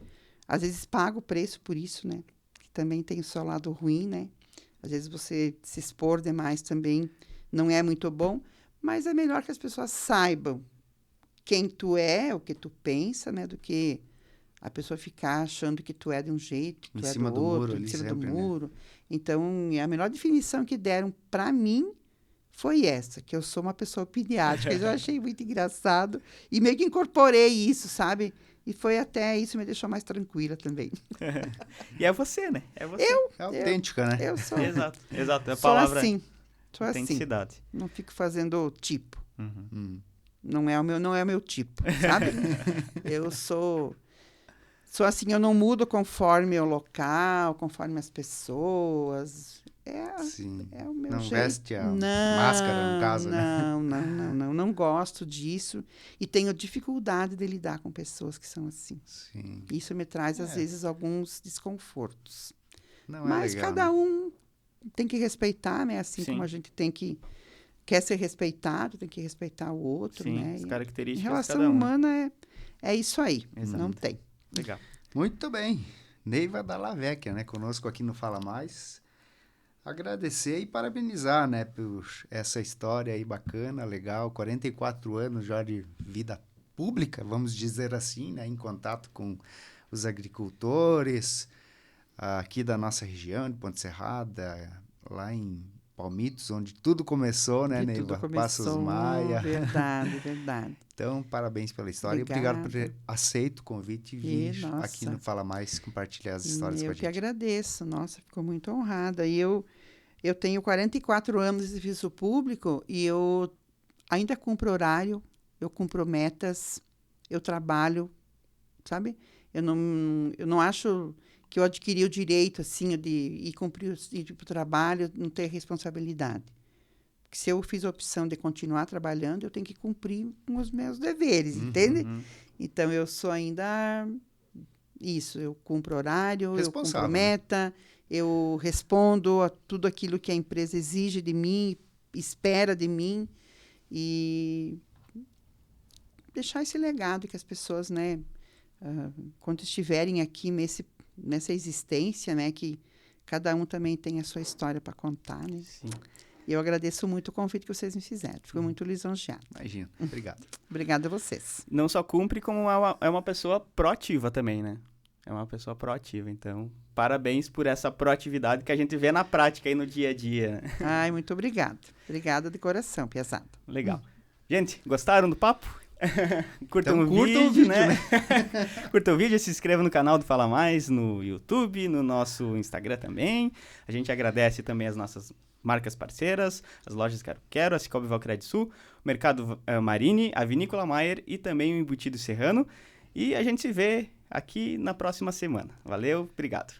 às vezes pago o preço por isso, né? Que também tem o seu lado ruim, né? Às vezes você se expor demais também não é muito bom, mas é melhor que as pessoas saibam quem tu é, o que tu pensa, né? Do que a pessoa ficar achando que tu é de um jeito, que Em tu é cima do do muro outro, ali em cima sempre, do né? muro. Então, a melhor definição que deram para mim foi essa, que eu sou uma pessoa opiniática. Eu achei muito engraçado e meio que incorporei isso, sabe? E foi até isso me deixou mais tranquila também. E é você, né? É você. É autêntica, né? Eu sou, Exato, exato. É a sou palavra assim, sou assim. autenticidade. Não fico fazendo tipo. Uhum. Não é o meu tipo, sabe? Eu sou assim, eu não mudo conforme o local, conforme as pessoas. Sim. É o meu Não jeito. veste a máscara, no caso, né? Não gosto disso. E tenho dificuldade de lidar com pessoas que são assim. Sim. Isso me traz, às vezes, alguns desconfortos. Não Mas é legal, cada né? um tem que respeitar, né? Assim Sim. como a gente quer ser respeitado, tem que respeitar o outro, Sim, né? as E em características de relação cada um. humana é isso aí. Exato. Não tem. Legal. Muito bem. Neiva Dallavecchia, né? Conosco aqui no Fala Mais. Agradecer e parabenizar, né? Por essa história aí bacana, legal. 44 anos já de vida pública, vamos dizer assim, né? Em contato com os agricultores aqui da nossa região, de Ponte Serrada, lá em Palmitos, onde tudo começou, né, De Neiva? tudo Passos começou. Maia. Verdade, verdade. Então, parabéns pela história e obrigado por ter Obrigada. aceito o convite e vir nossa. aqui no Fala Mais compartilhar as histórias com a Eu que gente. agradeço. Nossa, ficou muito honrada. E eu tenho 44 anos de serviço público e eu ainda cumpro horário, eu cumpro metas, eu trabalho, sabe? Eu não acho que eu adquiri o direito, assim, de ir cumprir ir para o trabalho, não ter responsabilidade. Porque se eu fiz a opção de continuar trabalhando, eu tenho que cumprir com os meus deveres, entende? Uhum. Então, eu sou ainda isso, eu cumpro horário, eu cumpro Responsável, meta, eu respondo a tudo aquilo que a empresa exige de mim, espera de mim, e deixar esse legado que as pessoas, né, quando estiverem aqui nessa existência, né, que cada um também tem a sua história para contar, né? Sim. E eu agradeço muito o convite que vocês me fizeram. Fico muito lisonjeada. Imagina. Obrigado. Obrigada a vocês. Não só cumpre, como é uma pessoa proativa também, né? É uma pessoa proativa. Então, parabéns por essa proatividade que a gente vê na prática aí no dia a dia. Ai, muito obrigada. Obrigada de coração, Piazada. Legal. Gente, gostaram do papo? Curtam Então, o curtam vídeo, o vídeo, né? Curtam o vídeo, se inscreva no canal do Fala Mais, no YouTube, no nosso Instagram também. A gente agradece também as nossas marcas parceiras, as lojas Quero Quero, a Cicobi Valcred-Sul, o Mercado Marini, a Vinícola Maier e também o Embutido Serrano. E a gente se vê aqui na próxima semana. Valeu, obrigado.